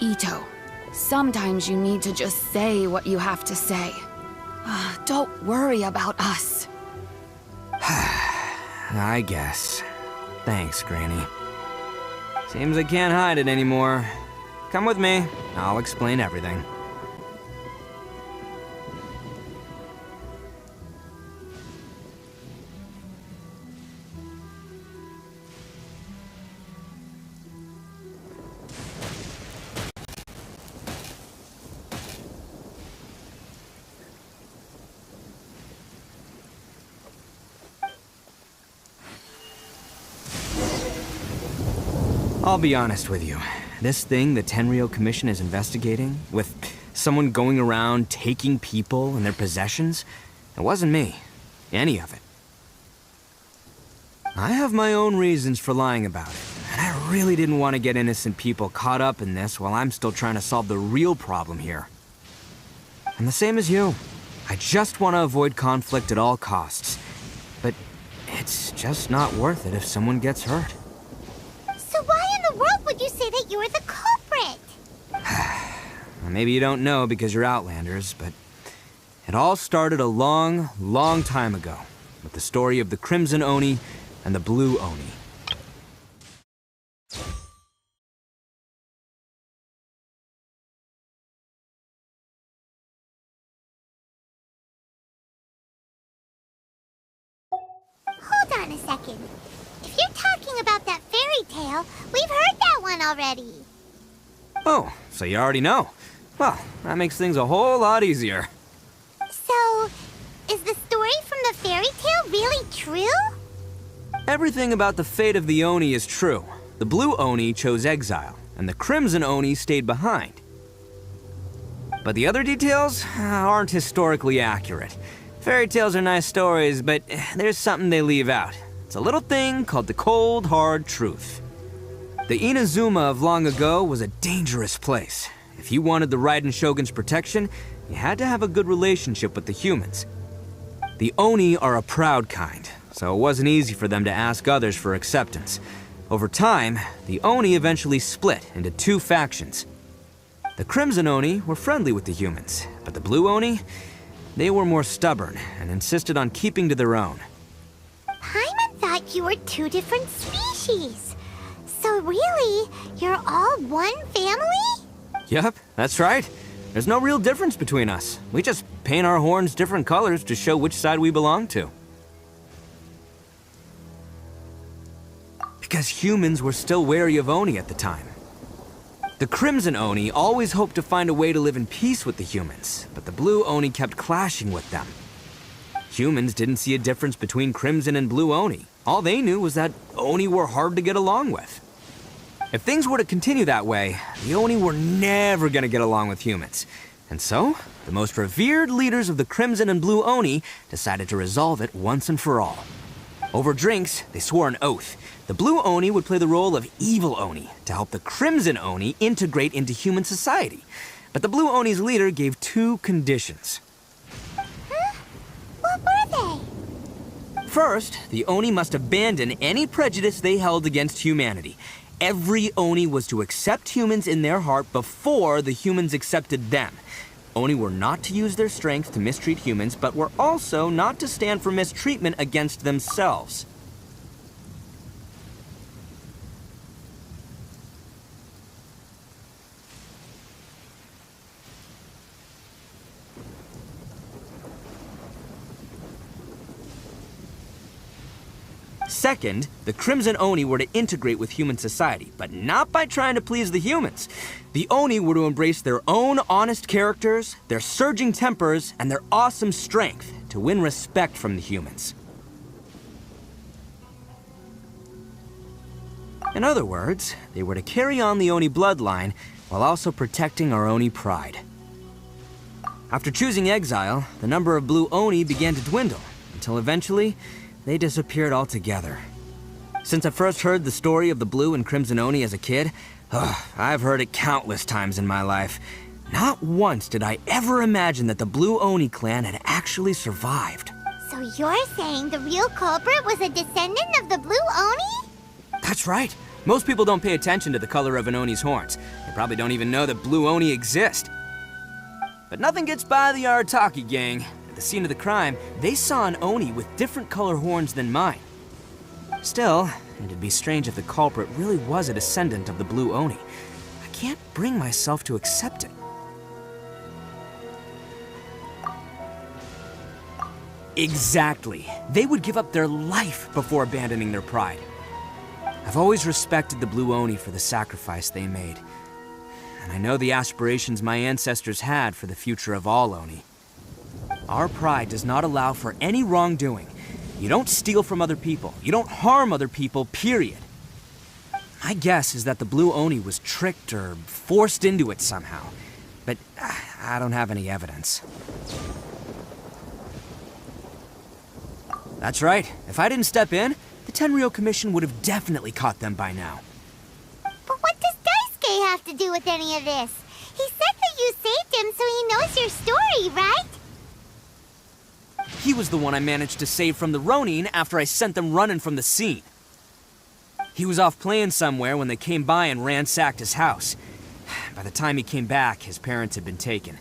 Itto, sometimes you need to just say what you have to say. Don't worry about us. I guess. Thanks, Granny. Seems I can't hide it anymore. Come with me. I'll explain everything. I'll be honest with you. This thing the Tenryou Commission is investigating, with someone going around taking people and their possessions, it wasn't me. Any of it. I have my own reasons for lying about it, and I really didn't want to get innocent people caught up in this while I'm still trying to solve the real problem here. I'm the same as you. I just want to avoid conflict at all costs. But it's just not worth it if someone gets hurt. So why in the world would you say that you're the culprit? Maybe you don't know because you're Outlanders, but it all started a long, long time ago with the story of the Crimson Oni and the Blue Oni. Hold on a second. If you're talking about that fairy tale, we've heard that one already. Oh, so you already know. Well, that makes things a whole lot easier. So, is the story from the fairy tale really true? Everything about the fate of the Oni is true. The Blue Oni chose exile, and the Crimson Oni stayed behind. But the other details aren't historically accurate. Fairy tales are nice stories, but there's something they leave out. It's a little thing called the cold, hard truth. The Inazuma of long ago was a dangerous place. If you wanted the Raiden Shogun's protection, you had to have a good relationship with the humans. The Oni are a proud kind, so it wasn't easy for them to ask others for acceptance. Over time, the Oni eventually split into two factions. The Crimson Oni were friendly with the humans, but the Blue Oni, they were more stubborn and insisted on keeping to their own. Paimon thought you were two different species. So really, you're all one family? Yep, that's right. There's no real difference between us. We just paint our horns different colors to show which side we belong to. Because humans were still wary of Oni at the time. The Crimson Oni always hoped to find a way to live in peace with the humans, but the Blue Oni kept clashing with them. Humans didn't see a difference between Crimson and Blue Oni. All they knew was that Oni were hard to get along with. If things were to continue that way, the Oni were never gonna get along with humans. And so, the most revered leaders of the Crimson and Blue Oni decided to resolve it once and for all. Over drinks, they swore an oath. The Blue Oni would play the role of evil Oni to help the Crimson Oni integrate into human society. But the Blue Oni's leader gave two conditions. Huh? What were they? First, the Oni must abandon any prejudice they held against humanity. Every Oni was to accept humans in their heart before the humans accepted them. Oni were not to use their strength to mistreat humans, but were also not to stand for mistreatment against themselves. Second, the Crimson Oni were to integrate with human society, but not by trying to please the humans. The Oni were to embrace their own honest characters, their surging tempers, and their awesome strength to win respect from the humans. In other words, they were to carry on the Oni bloodline while also protecting our Oni pride. After choosing exile, the number of Blue Oni began to dwindle, until eventually, they disappeared altogether. Since I first heard the story of the Blue and Crimson Oni as a kid, I've heard it countless times in my life. Not once did I ever imagine that the Blue Oni clan had actually survived. So you're saying the real culprit was a descendant of the Blue Oni? That's right. Most people don't pay attention to the color of an Oni's horns. They probably don't even know that blue Oni exist. But nothing gets by the Arataki gang. At the scene of the crime, they saw an Oni with different color horns than mine. Still, it'd be strange if the culprit really was a descendant of the blue Oni. I can't bring myself to accept it. Exactly. They would give up their life before abandoning their pride. I've always respected the blue Oni for the sacrifice they made. And I know the aspirations my ancestors had for the future of all Oni. Our pride does not allow for any wrongdoing. You don't steal from other people. You don't harm other people, period. My guess is that the blue Oni was tricked or forced into it somehow. But I don't have any evidence. That's right. If I didn't step in, the Tenryou Commission would have definitely caught them by now. But what does Daisuke have to do with any of this? He said that you saved him so he knows your story, right? He was the one I managed to save from the Ronin after I sent them running from the scene. He was off playing somewhere when they came by and ransacked his house. By the time he came back, his parents had been taken.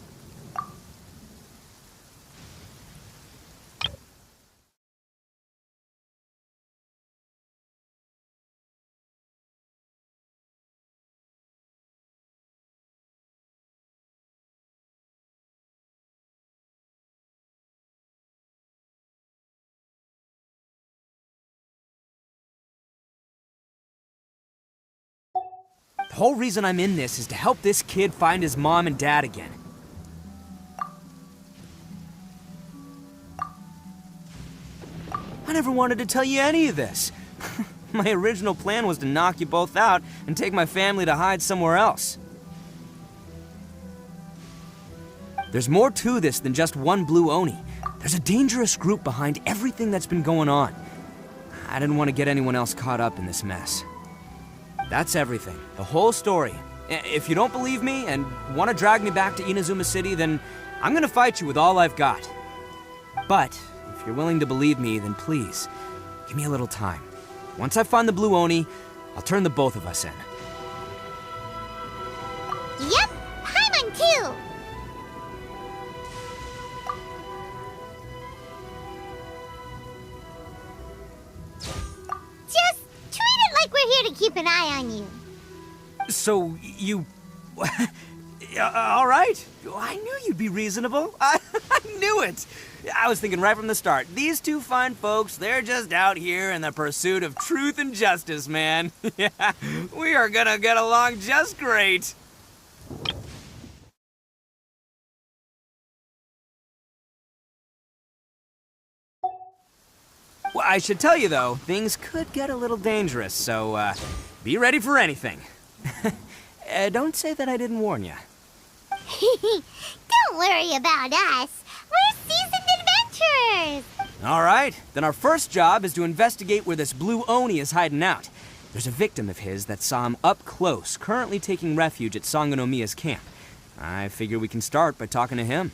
The whole reason I'm in this is to help this kid find his mom and dad again. I never wanted to tell you any of this. My original plan was to knock you both out and take my family to hide somewhere else. There's more to this than just one blue Oni. There's a dangerous group behind everything that's been going on. I didn't want to get anyone else caught up in this mess. That's everything. The whole story. If you don't believe me and want to drag me back to Inazuma City, then I'm gonna fight you with all I've got. But if you're willing to believe me, then please, give me a little time. Once I find the blue Oni, I'll turn the both of us in. Yep, Paimon too! Just treat it like we're here to keep an eye on you. So, you... all right. I knew you'd be reasonable. I knew it. I was thinking right from the start, these two fine folks, they're just out here in the pursuit of truth and justice, man. Yeah, we are gonna get along just great. Well, I should tell you, though, things could get a little dangerous, so, be ready for anything. Don't say that I didn't warn you. Don't worry about us. We're seasoned adventurers. All right, then our first job is to investigate where this blue Oni is hiding out. There's a victim of his that saw him up close, currently taking refuge at Sangonomiya's camp. I figure we can start by talking to him.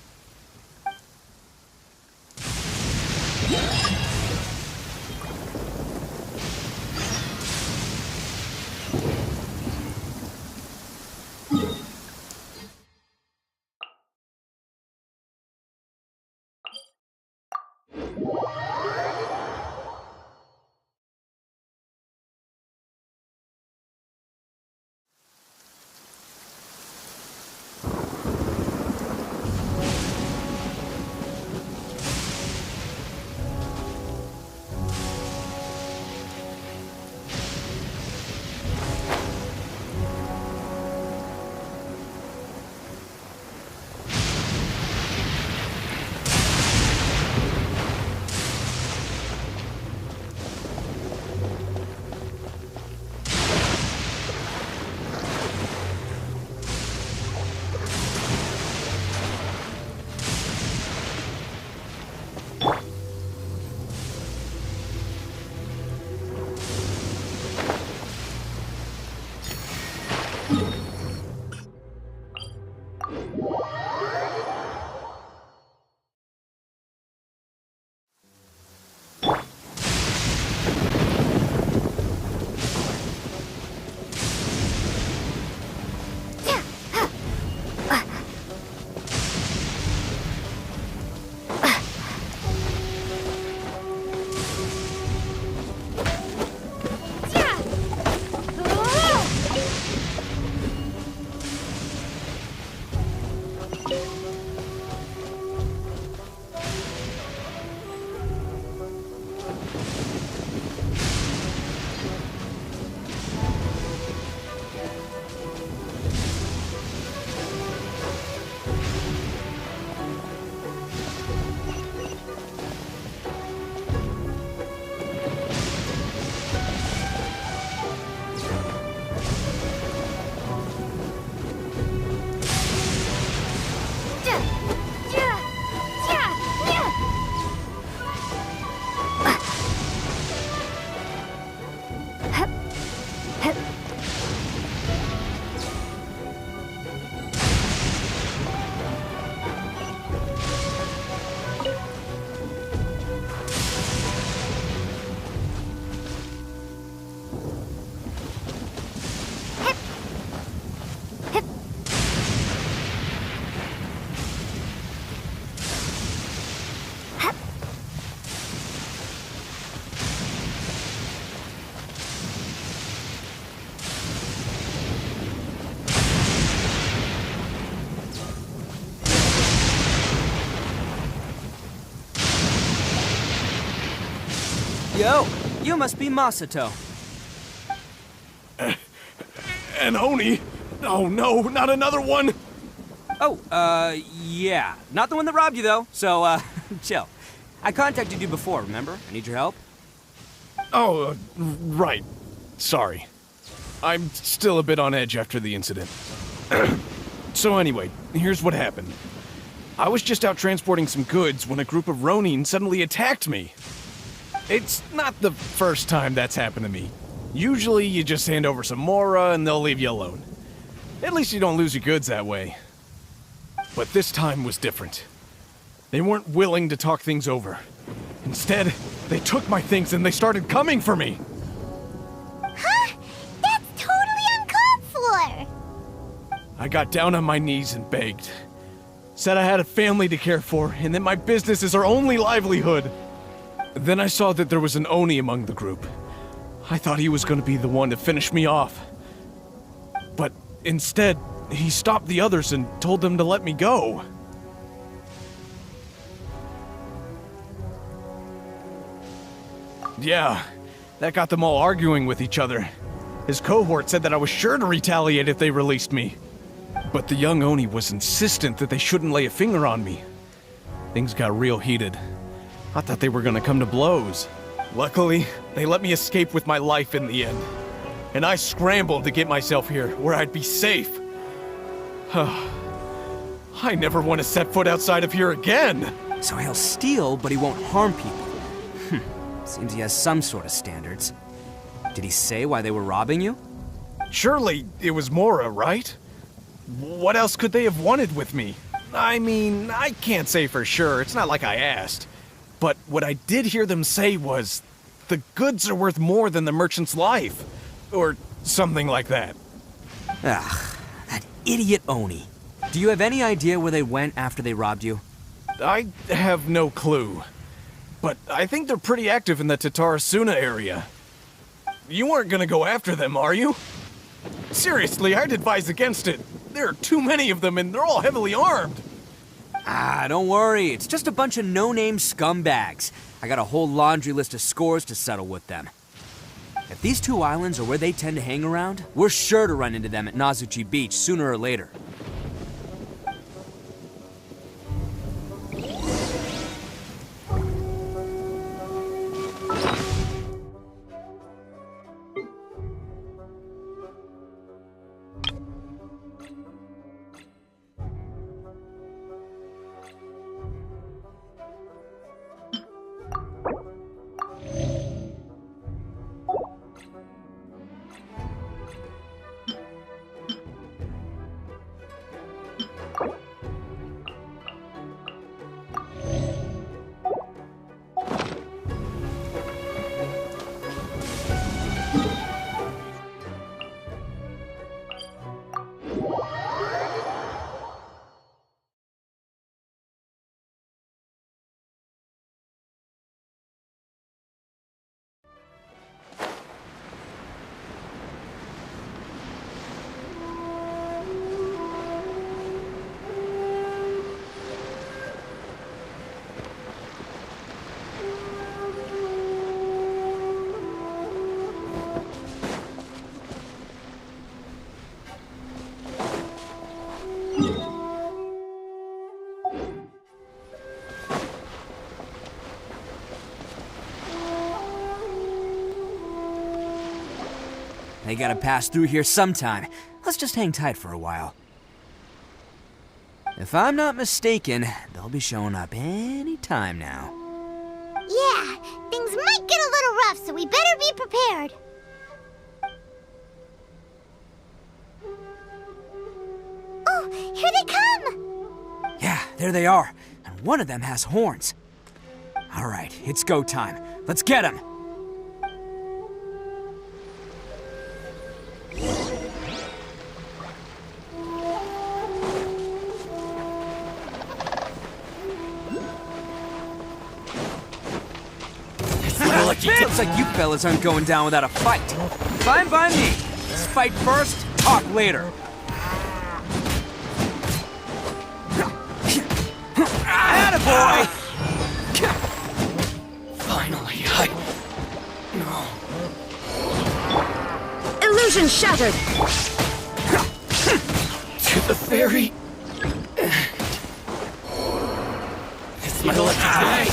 Yo, you must be Masato. An Oni? Oh no, not another one! Oh, yeah. Not the one that robbed you, though, so, chill. I contacted you before, remember? I need your help. Oh, right. Sorry. I'm still a bit on edge after the incident. So anyway, here's what happened. I was just out transporting some goods when a group of Ronin suddenly attacked me. It's not the first time that's happened to me. Usually you just hand over some Mora and they'll leave you alone. At least you don't lose your goods that way. But this time was different. They weren't willing to talk things over. Instead, they took my things and they started coming for me. Huh? That's totally uncalled for! I got down on my knees and begged. Said I had a family to care for and that my business is our only livelihood. Then I saw that there was an Oni among the group. I thought he was going to be the one to finish me off. But instead, he stopped the others and told them to let me go. Yeah, that got them all arguing with each other. His cohort said that I was sure to retaliate if they released me. But the young Oni was insistent that they shouldn't lay a finger on me. Things got real heated. I thought they were gonna come to blows. Luckily, they let me escape with my life in the end. And I scrambled to get myself here, where I'd be safe. I never want to set foot outside of here again! So he'll steal, but he won't harm people. Seems he has some sort of standards. Did he say why they were robbing you? Surely it was Mora, right? What else could they have wanted with me? I mean, I can't say for sure, it's not like I asked. But what I did hear them say was, the goods are worth more than the merchant's life. Or something like that. Ugh, that idiot Oni. Do you have any idea where they went after they robbed you? I have no clue. But I think they're pretty active in the Tatarasuna area. You aren't gonna go after them, are you? Seriously, I'd advise against it. There are too many of them and they're all heavily armed. Ah, don't worry. It's just a bunch of no-name scumbags. I got a whole laundry list of scores to settle with them. If these two islands are where they tend to hang around, we're sure to run into them at Nazuchi Beach sooner or later. They gotta pass through here sometime. Let's just hang tight for a while. If I'm not mistaken, they'll be showing up any time now. Yeah, things might get a little rough, so we better be prepared. Oh, here they come! Yeah, there they are. And one of them has horns. All right, it's go time. Let's get him! Looks like you fellas aren't going down without a fight. Fine by me. Let's fight first, talk later. Attaboy! Finally, Illusion shattered! To the fairy. It's my lucky day.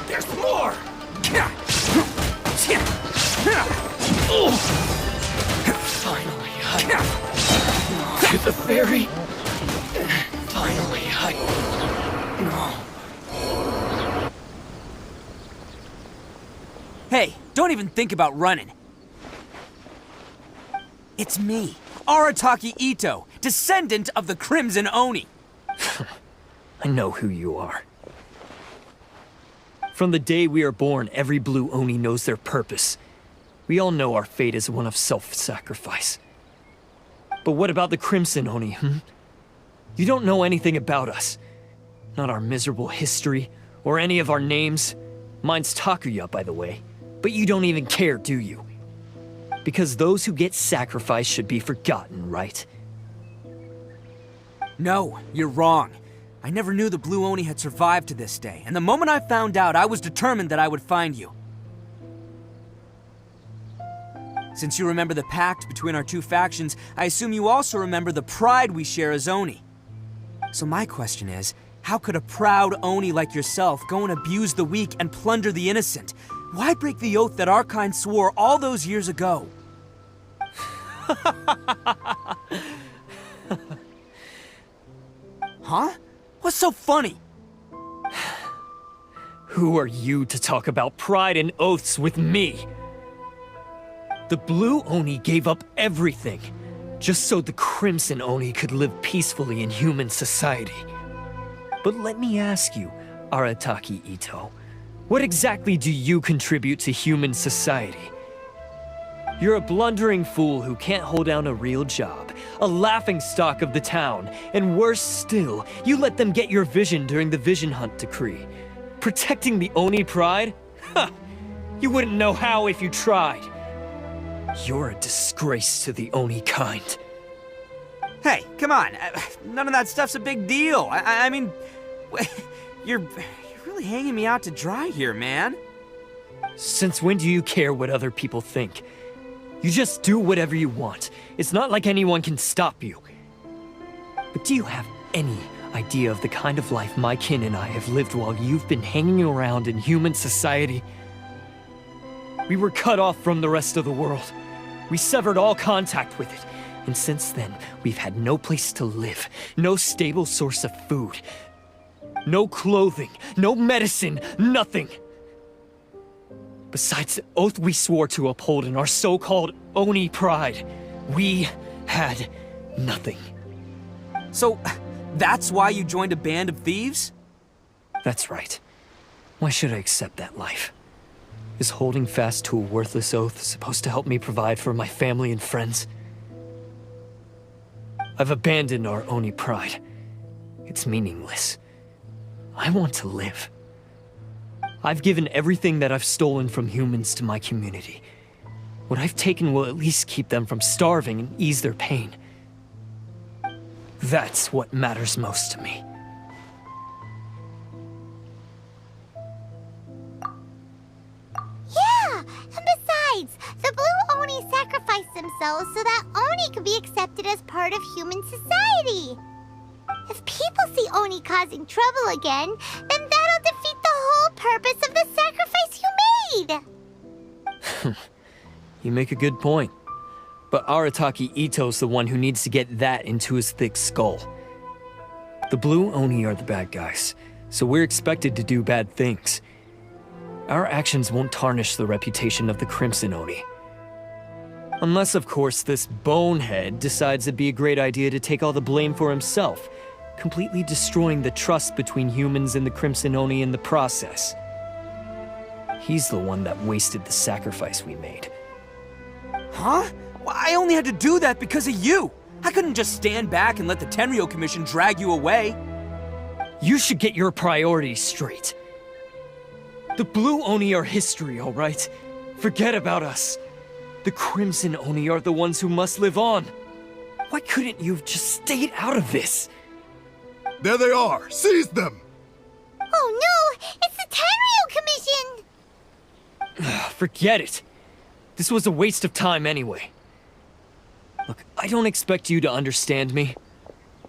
There's more! Finally, to the fairy. Finally, Hey, don't even think about running. It's me, Arataki Itto, descendant of the Crimson Oni. I know who you are. From the day we are born, every blue Oni knows their purpose. We all know our fate is one of self-sacrifice. But what about the Crimson Oni, You don't know anything about us. Not our miserable history, or any of our names. Mine's Takuya, by the way. But you don't even care, do you? Because those who get sacrificed should be forgotten, right? No, you're wrong. I never knew the Blue Oni had survived to this day, and the moment I found out, I was determined that I would find you. Since you remember the pact between our two factions, I assume you also remember the pride we share as Oni. So my question is, how could a proud Oni like yourself go and abuse the weak and plunder the innocent? Why break the oath that our kind swore all those years ago? Huh? What's so funny? Who are you to talk about pride and oaths with me? The Blue Oni gave up everything, just so the Crimson Oni could live peacefully in human society. But let me ask you, Arataki Itto, what exactly do you contribute to human society? You're a blundering fool who can't hold down a real job, a laughingstock of the town, and worse still, you let them get your vision during the Vision Hunt decree. Protecting the Oni pride? Ha! You wouldn't know how if you tried. You're a disgrace to the Oni kind. Hey, come on. None of that stuff's a big deal. I mean, you're really hanging me out to dry here, man. Since when do you care what other people think? You just do whatever you want. It's not like anyone can stop you. But do you have any idea of the kind of life my kin and I have lived while you've been hanging around in human society? We were cut off from the rest of the world. We severed all contact with it. And since then, we've had no place to live, no stable source of food, no clothing, no medicine, nothing. Besides the oath we swore to uphold in our so-called Oni pride, we had nothing. So, that's why you joined a band of thieves? That's right. Why should I accept that life? Is holding fast to a worthless oath supposed to help me provide for my family and friends? I've abandoned our Oni pride. It's meaningless. I want to live. I've given everything that I've stolen from humans to my community. What I've taken will at least keep them from starving and ease their pain. That's what matters most to me. Yeah, and besides, the Blue Oni sacrificed themselves so that Oni could be accepted as part of human society. If people see Oni causing trouble again, then that'll defeat the whole purpose of the sacrifice you made! You make a good point. But Arataki Itto's the one who needs to get that into his thick skull. The Blue Oni are the bad guys, so we're expected to do bad things. Our actions won't tarnish the reputation of the Crimson Oni. Unless, of course, this bonehead decides it'd be a great idea to take all the blame for himself, completely destroying the trust between humans and the Crimson Oni in the process. He's the one that wasted the sacrifice we made. Huh? Well, I only had to do that because of you! I couldn't just stand back and let the Tenryo Commission drag you away. You should get your priorities straight. The Blue Oni are history, all right? Forget about us. The Crimson Oni are the ones who must live on. Why couldn't you have just stayed out of this? There they are! Seize them! Oh Oh no! It's the Tenryo Commission! Forget it. This was a waste of time anyway. Look, I don't expect you to understand me,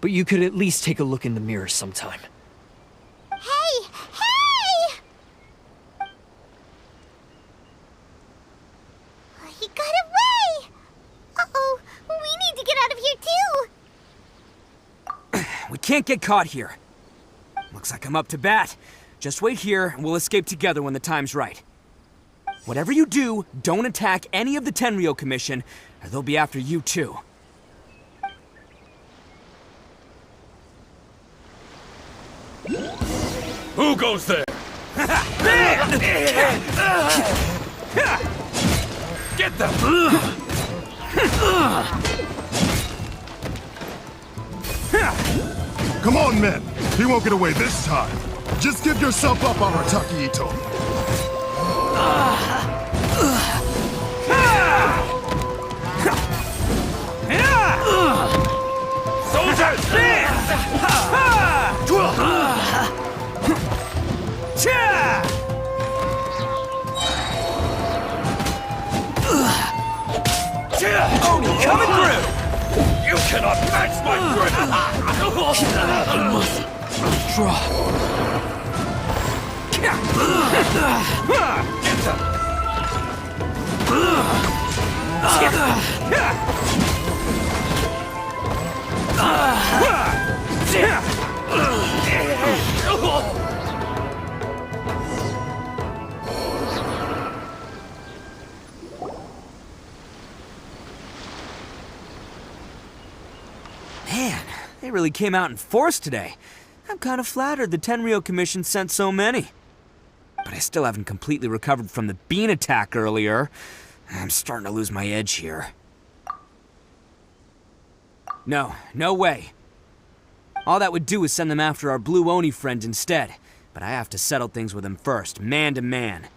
but you could at least take a look in the mirror sometime. Hey! Hey! He got away! Uh-oh, we need to get out of here too! We can't get caught here. Looks like I'm up to bat. Just wait here, and we'll escape together when the time's right. Whatever you do, don't attack any of the Tenryo Commission, or they'll be after you too. Who goes there? Get them! Come on, men. He won't get away this time. Just give yourself up, Arataki Itto. Soldiers! Oni coming through! You cannot match my grip! I must withdraw. Get them! Man, they really came out in force today. I'm kind of flattered the Tenryo Commission sent so many. But I still haven't completely recovered from the bean attack earlier. I'm starting to lose my edge here. No way. All that would do is send them after our Blue Oni friend instead. But I have to settle things with him first, man to man.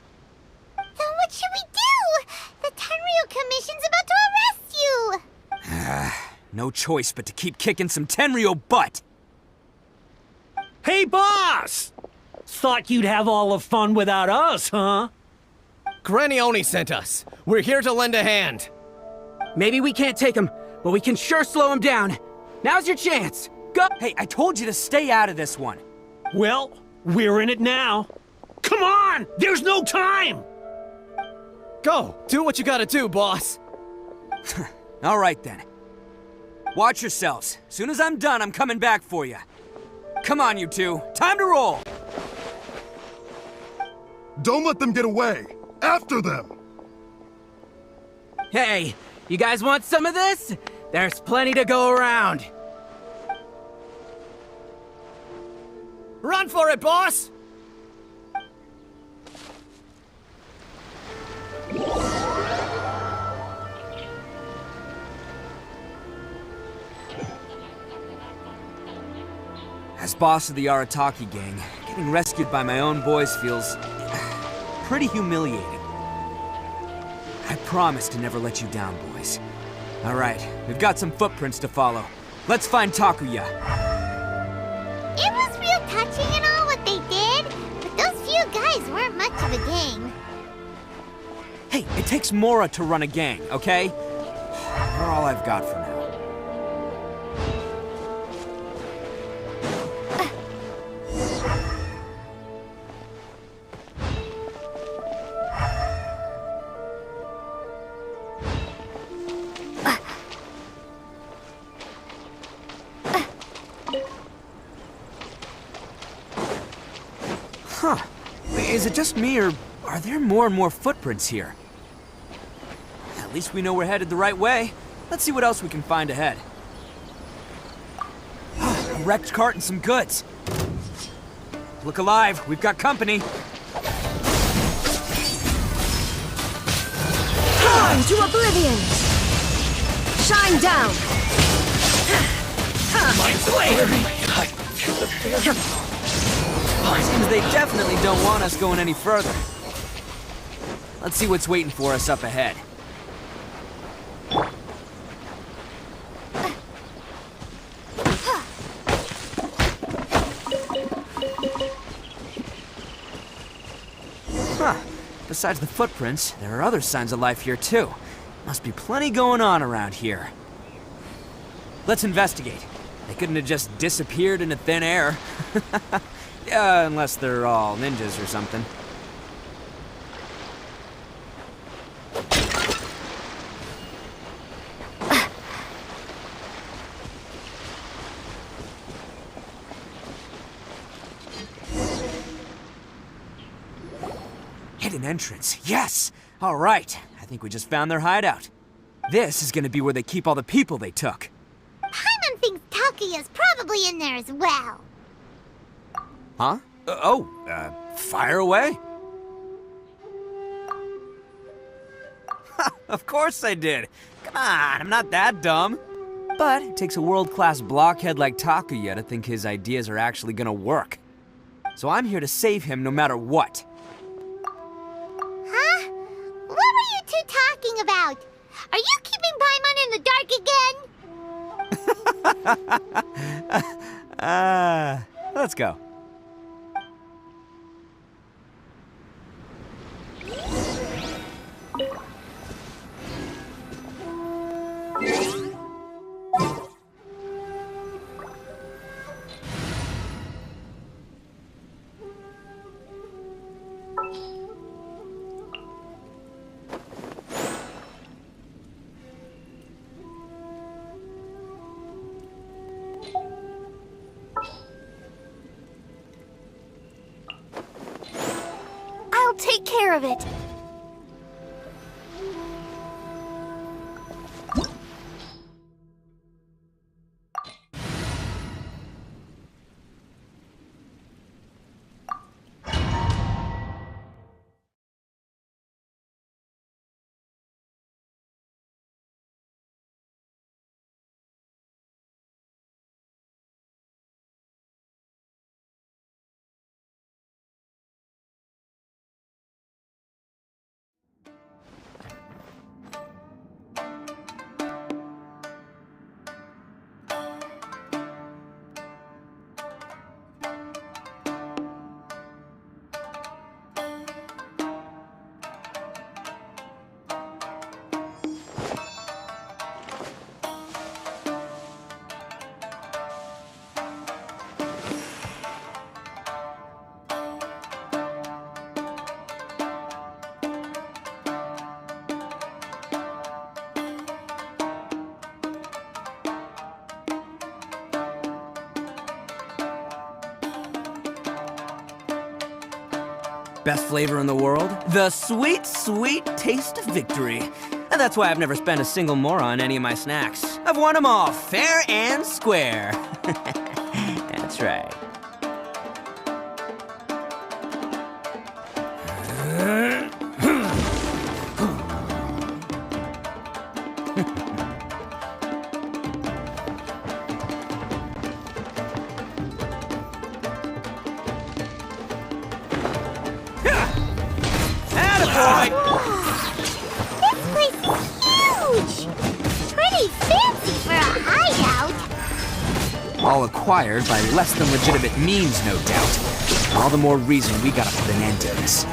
Then what should we do? The Tenryo Commission's about to arrest you! No choice but to keep kicking some Tenryo butt! Hey, boss! Thought you'd have all the fun without us, huh? Granny Oni sent us. We're here to lend a hand. Maybe we can't take him, but we can sure slow him down. Now's your chance. Go! Hey, I told you to stay out of this one. Well, we're in it now. Come on! There's no time! Go! Do what you gotta do, boss. All right, then. Watch yourselves. Soon as I'm done, I'm coming back for you. Come on, you two. Time to roll! Don't let them get away. After them. Hey, you guys want some of this? There's plenty to go around. Run for it, boss! As boss of the Arataki gang, getting rescued by my own boys feels pretty humiliating. I promise to never let you down, boys. All right, we've got some footprints to follow. Let's find Takuya. It was real touching and all what they did, but those few guys weren't much of a gang. Hey, it takes Mora to run a gang, okay? They're all I've got for now. Huh. Is it just me, or are there more and more footprints here? At least we know we're headed the right way. Let's see what else we can find ahead. A wrecked cart and some goods. Look alive, we've got company. Climb to oblivion! Shine down! My blade! Seems they definitely don't want us going any further. Let's see what's waiting for us up ahead. besides the footprints, there are other signs of life here too. Must be plenty going on around here. Let's investigate. They couldn't have just disappeared into thin air. Yeah, unless they're all ninjas or something. Hidden entrance, yes! All right, I think we just found their hideout. This is gonna be where they keep all the people they took. Paimon thinks Takuya's probably in there as well. Huh? Fire away? Of course I did. Come on, I'm not that dumb. But it takes a world-class blockhead like Takuya to think his ideas are actually gonna work. So I'm here to save him no matter what. Huh? What were you two talking about? Are you keeping Paimon in the dark again? Let's go. I'll take care of it. Best flavor in the world? The sweet, sweet taste of victory. And that's why I've never spent a single more on any of my snacks. I've won them all, fair and square. That's right. This place is huge! Pretty fancy for a hideout. All acquired by less than legitimate means, no doubt. All the more reason we gotta put an end to this.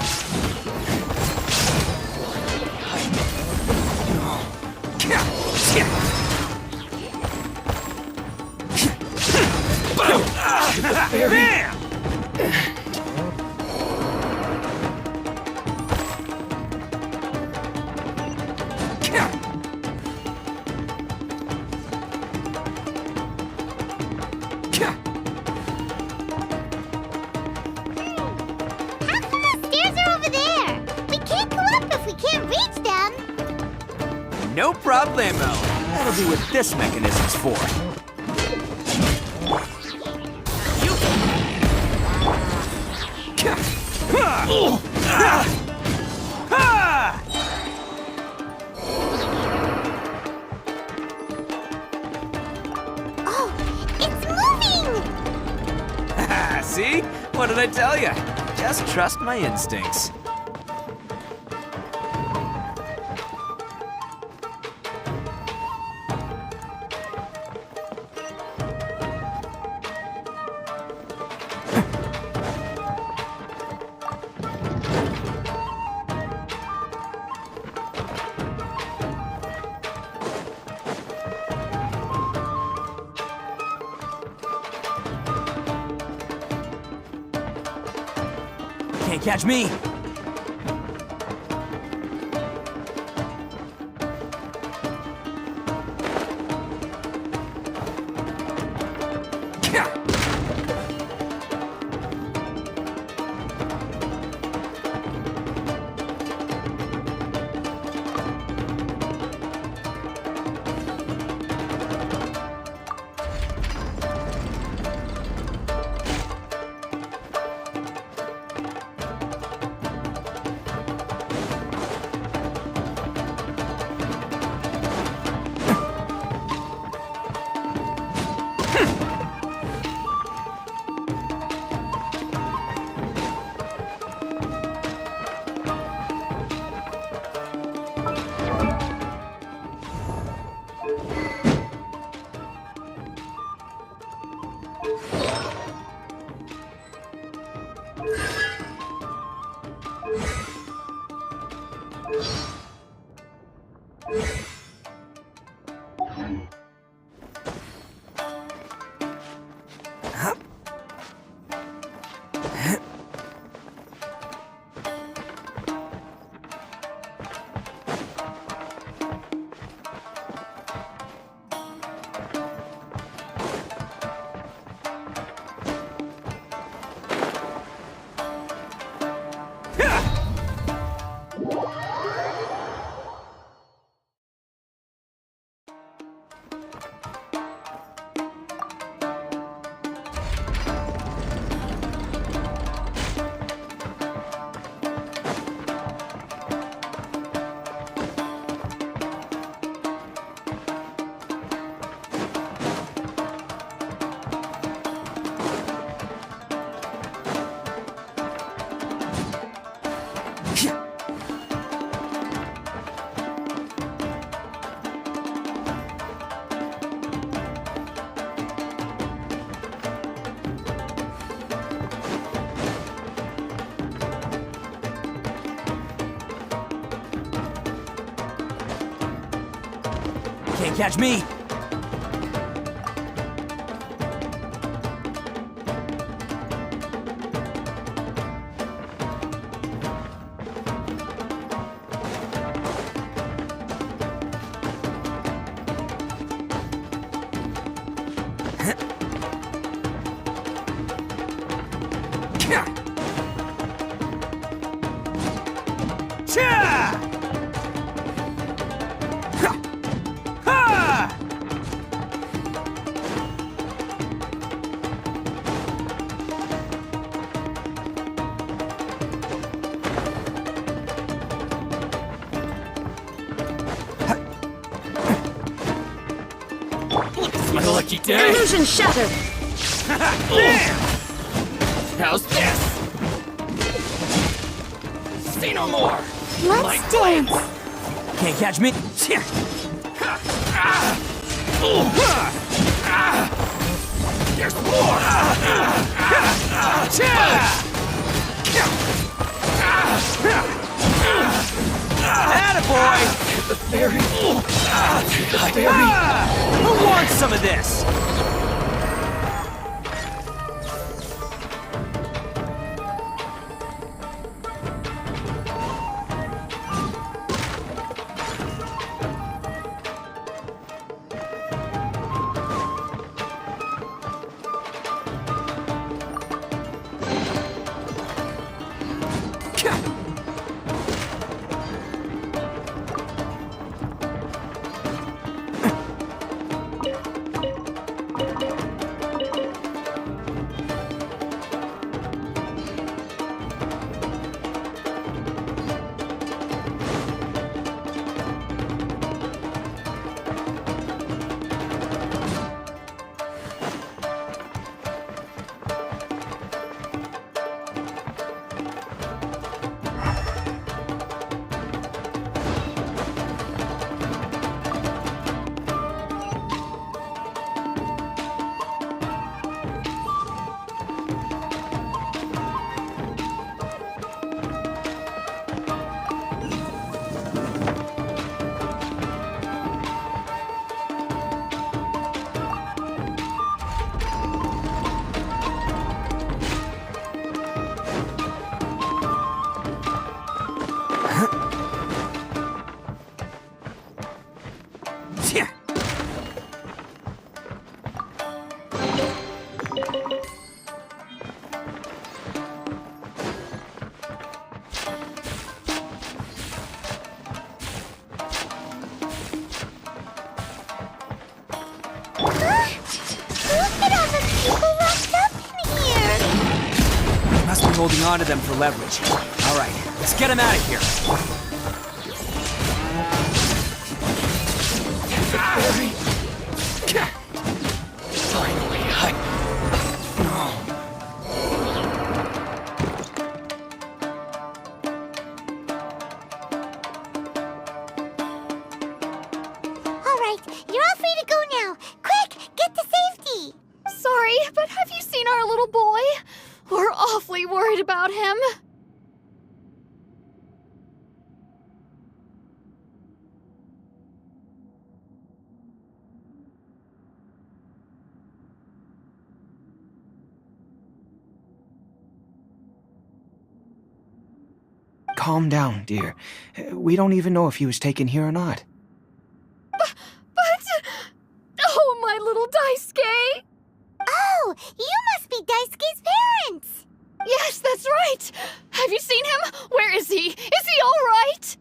No problemo. That'll be what this mechanism's for. Oh, it's moving! See? What did I tell you? Just trust my instincts. Can't catch me! Can't catch me! My lucky day! Illusion shattered! How's this? See no more! Let's dance! Can't catch me! There's more! Attaboy! The fairy! The fairy! Who wants some of this? holding on to them for leverage. All right, let's get him out of here. Finally, Alright, you're all free to go now. Quick, get to safety! Sorry, but have you seen our little boy? We're awfully worried about him. Calm down, dear. We don't even know if he was taken here or not. But... Oh, my little Daisuke! Oh, you must be Daisuke's parents! Yes, that's right! Have you seen him? Where is he? Is he all right?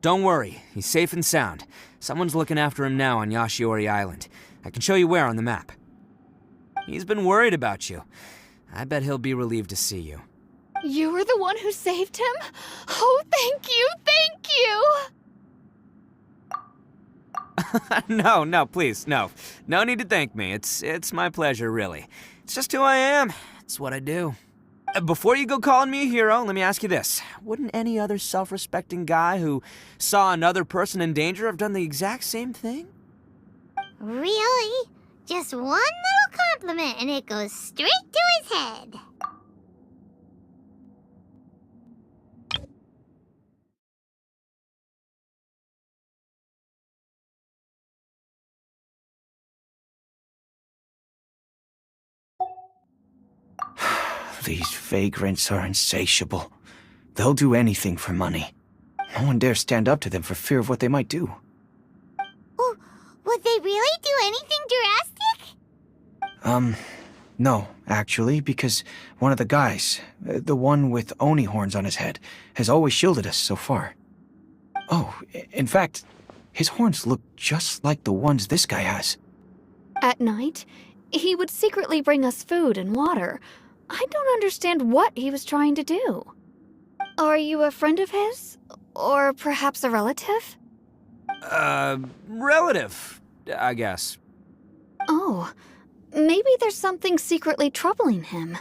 Don't worry, he's safe and sound. Someone's looking after him now on Yashiori Island. I can show you where on the map. He's been worried about you. I bet he'll be relieved to see you. You were the one who saved him? Oh, thank you, thank you! No, please, no. No need to thank me. It's my pleasure, really. It's just who I am. It's what I do. Before you go calling me a hero, let me ask you this. Wouldn't any other self-respecting guy who saw another person in danger have done the exact same thing? Really? Just one little compliment and it goes straight to his head. These vagrants are insatiable. They'll do anything for money. No one dares stand up to them for fear of what they might do. Oh, would they really do anything drastic? No, actually, because one of the guys, the one with Oni horns on his head, has always shielded us so far. Oh, in fact, his horns look just like the ones this guy has. At night, he would secretly bring us food and water. I don't understand what he was trying to do. Are you a friend of his? Or perhaps a relative? Relative, I guess. Oh, maybe there's something secretly troubling him.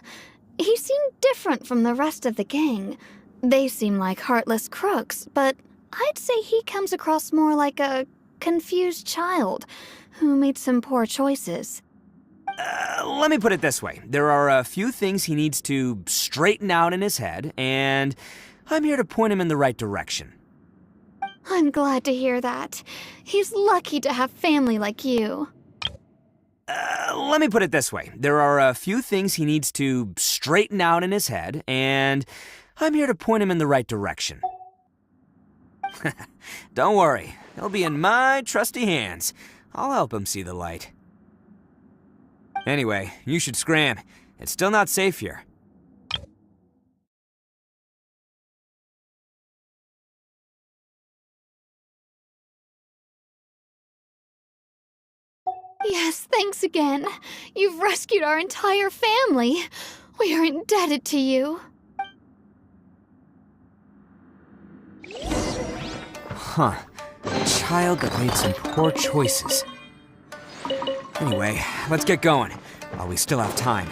He seemed different from the rest of the gang. They seem like heartless crooks, but I'd say he comes across more like a confused child who made some poor choices. Let me put it this way. There are a few things he needs to straighten out in his head, and I'm here to point him in the right direction. I'm glad to hear that. He's lucky to have family like you. Let me put it this way. There are a few things he needs to straighten out in his head, and I'm here to point him in the right direction. Don't worry. He'll be in my trusty hands. I'll help him see the light. Anyway, you should scram. It's still not safe here. Yes, thanks again. You've rescued our entire family. We are indebted to you. Huh. A child that made some poor choices. Anyway, let's get going, while we still have time.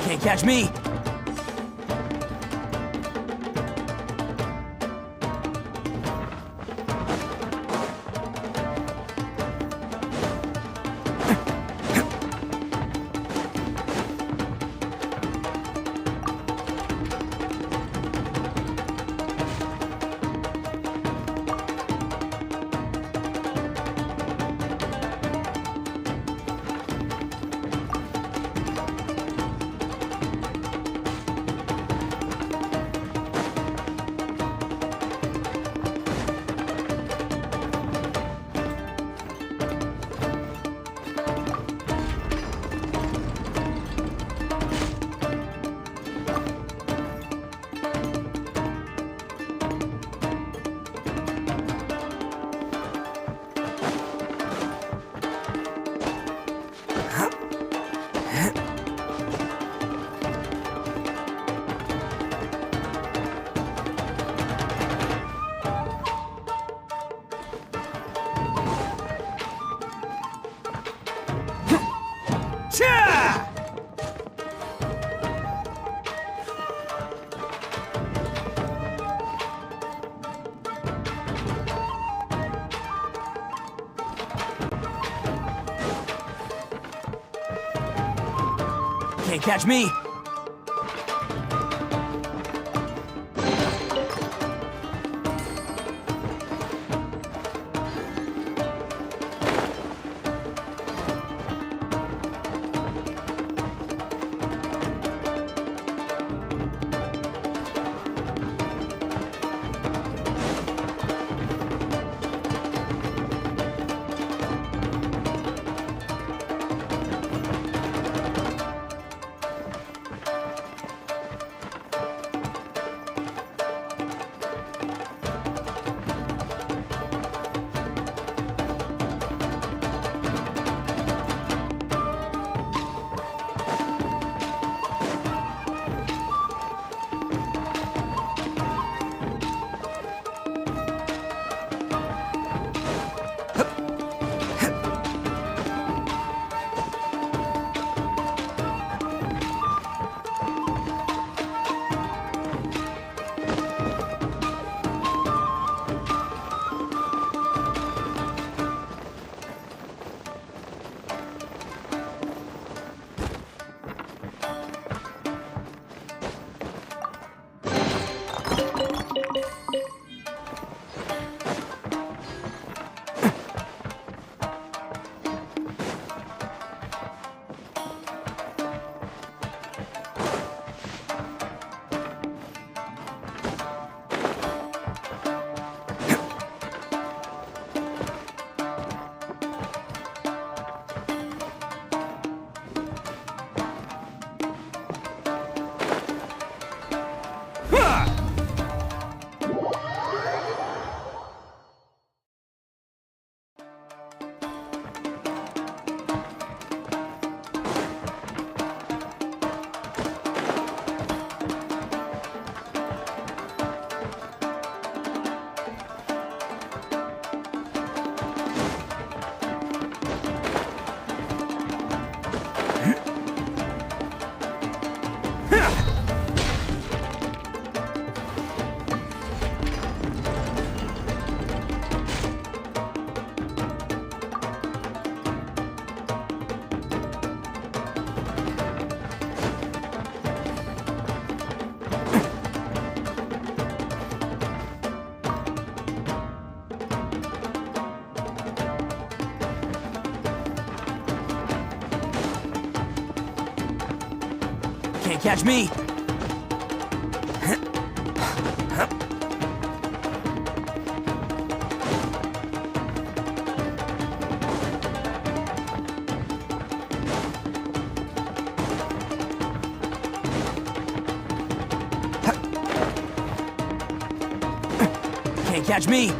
Can't catch me! Can't catch me! Can't catch me! Can't catch me!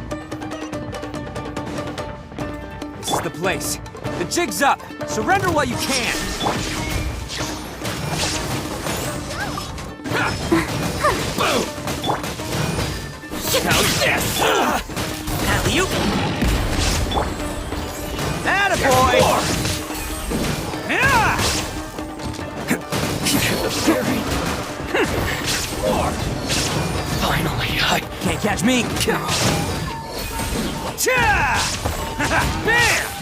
This is the place. The jig's up! Surrender while you can! Boom! How's this? Alley-oop! Attaboy! Finally, I can't catch me. Bam!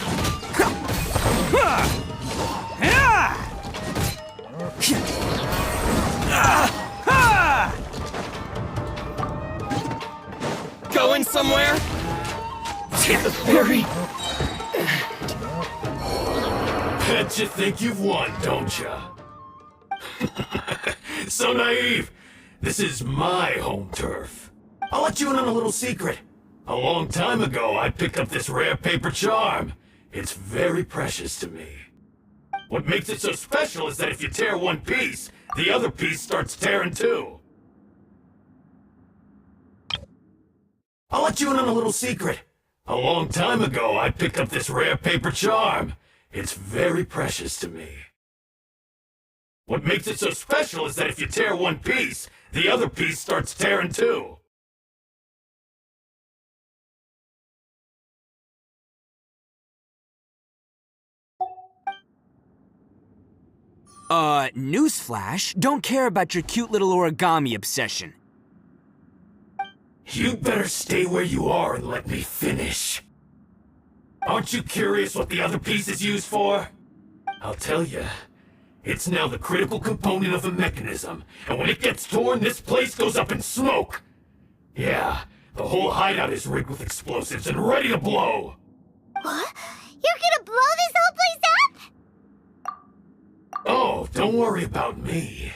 going somewhere? Very. Bet you think you've won, don't ya? So naive. This is my home turf. I'll let you in on a little secret. A long time ago, I picked up this rare paper charm. It's very precious to me. What makes it so special is that if you tear one piece, the other piece starts tearing too. I'll let you in on a little secret. A long time ago, I picked up this rare paper charm. It's very precious to me. What makes it so special is that if you tear one piece, the other piece starts tearing too. Newsflash, don't care about your cute little origami obsession. You better stay where you are and let me finish. Aren't you curious what the other piece is used for? I'll tell you. It's now the critical component of the mechanism, and when it gets torn, this place goes up in smoke. Yeah, the whole hideout is rigged with explosives and ready to blow. What? You're gonna blow this whole place up? Oh, don't worry about me.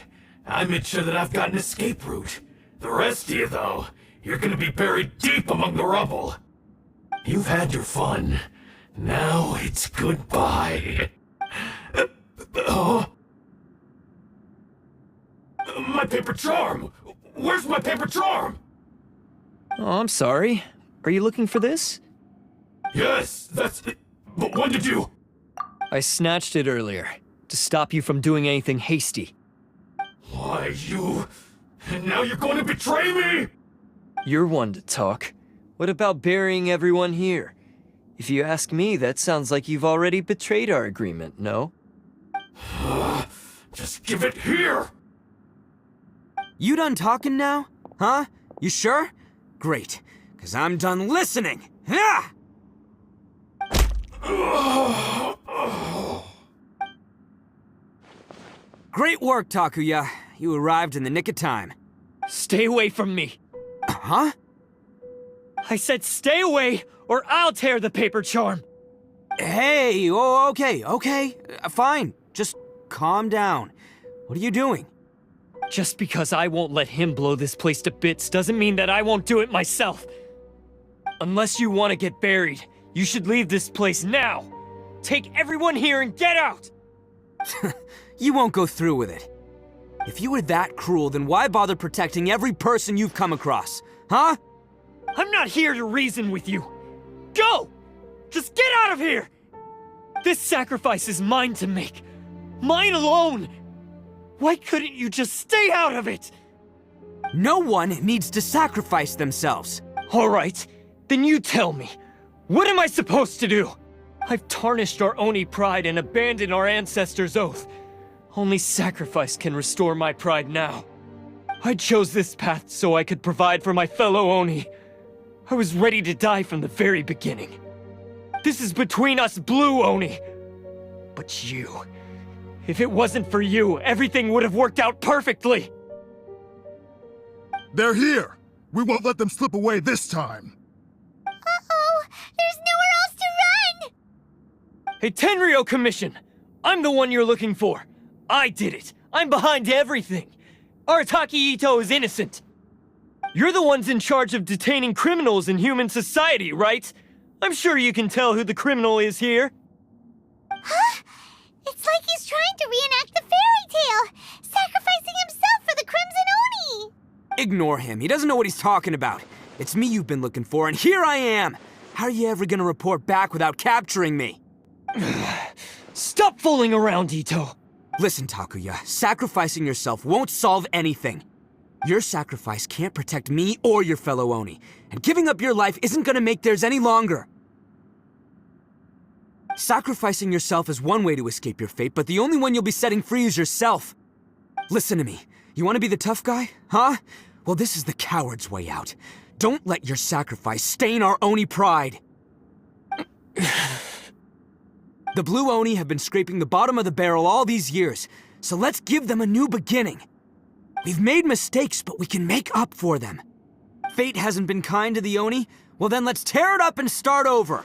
I made sure that I've got an escape route. The rest of you, though, you're gonna be buried deep among the rubble. You've had your fun. Now it's goodbye. My paper charm! Where's my paper charm? Oh, I'm sorry. Are you looking for this? Yes, that's it. But when did you... I snatched it earlier, to stop you from doing anything hasty. Why, you... And now you're going to betray me? You're one to talk. What about burying everyone here? If you ask me, that sounds like you've already betrayed our agreement, no? Just give it here! You done talking now? Huh? You sure? Great, because I'm done listening! Ah! Great work, Takuya. You arrived in the nick of time. Stay away from me! Huh? I said stay away, or I'll tear the paper charm! Hey, oh, okay. Fine. Just calm down. What are you doing? Just because I won't let him blow this place to bits doesn't mean that I won't do it myself. Unless you want to get buried, you should leave this place now. Take everyone here and get out! You won't go through with it. If you were that cruel, then why bother protecting every person you've come across? Huh? I'm not here to reason with you. Go! Just get out of here! This sacrifice is mine to make. Mine alone! Why couldn't you just stay out of it? No one needs to sacrifice themselves. All right, then you tell me. What am I supposed to do? I've tarnished our Oni pride and abandoned our ancestors' oath. Only sacrifice can restore my pride now. I chose this path so I could provide for my fellow Oni. I was ready to die from the very beginning. This is between us Blue Oni. But you... If it wasn't for you, everything would have worked out perfectly! They're here! We won't let them slip away this time! Uh-oh! There's nowhere else to run! Hey, Tenryo Commission! I'm the one you're looking for! I did it! I'm behind everything! Arataki Itto is innocent! You're the ones in charge of detaining criminals in human society, right? I'm sure you can tell who the criminal is here. Huh? It's like he's trying to reenact the fairy tale, sacrificing himself for the Crimson Oni! Ignore him. He doesn't know what he's talking about. It's me you've been looking for, and here I am! How are you ever gonna report back without capturing me? Stop fooling around, Itto! Listen, Takuya, sacrificing yourself won't solve anything. Your sacrifice can't protect me or your fellow Oni, and giving up your life isn't gonna make theirs any longer. Sacrificing yourself is one way to escape your fate, but the only one you'll be setting free is yourself. Listen to me. You want to be the tough guy, huh? Well, this is the coward's way out. Don't let your sacrifice stain our Oni pride. The Blue Oni have been scraping the bottom of the barrel all these years, so let's give them a new beginning. We've made mistakes, but we can make up for them. Fate hasn't been kind to the Oni? Well then let's tear it up and start over.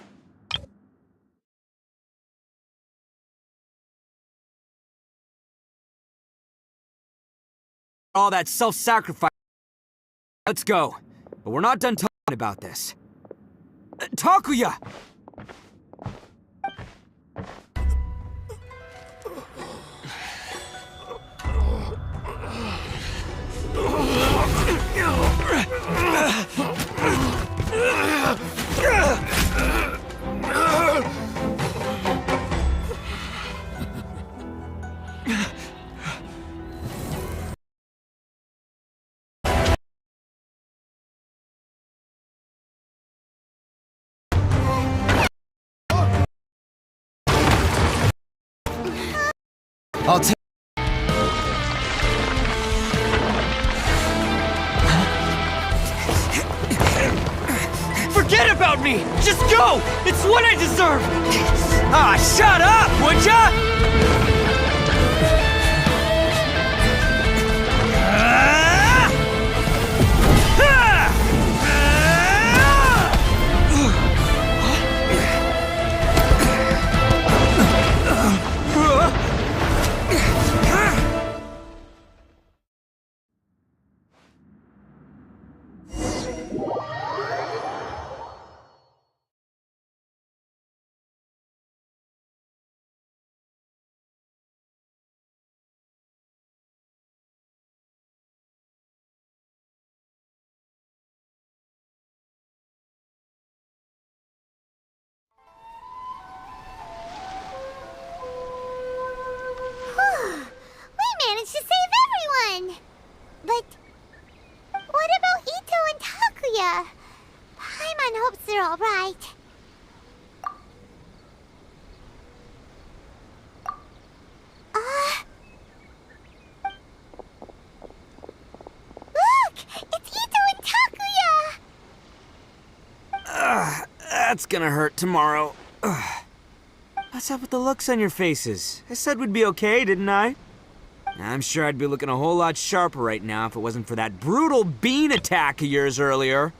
All that self-sacrifice. Let's go. But we're not done talking about this. Takuya! I'll take. Forget about me! Just go! It's what I deserve! Ah, shut up, would ya? We managed to save everyone! But what about Itto and Takuya? Paimon hopes they're alright. Look! It's Itto and Takuya! That's gonna hurt tomorrow. What's up with the looks on your faces? I said we'd be okay, didn't I? I'm sure I'd be looking a whole lot sharper right now if it wasn't for that brutal bean attack of yours earlier.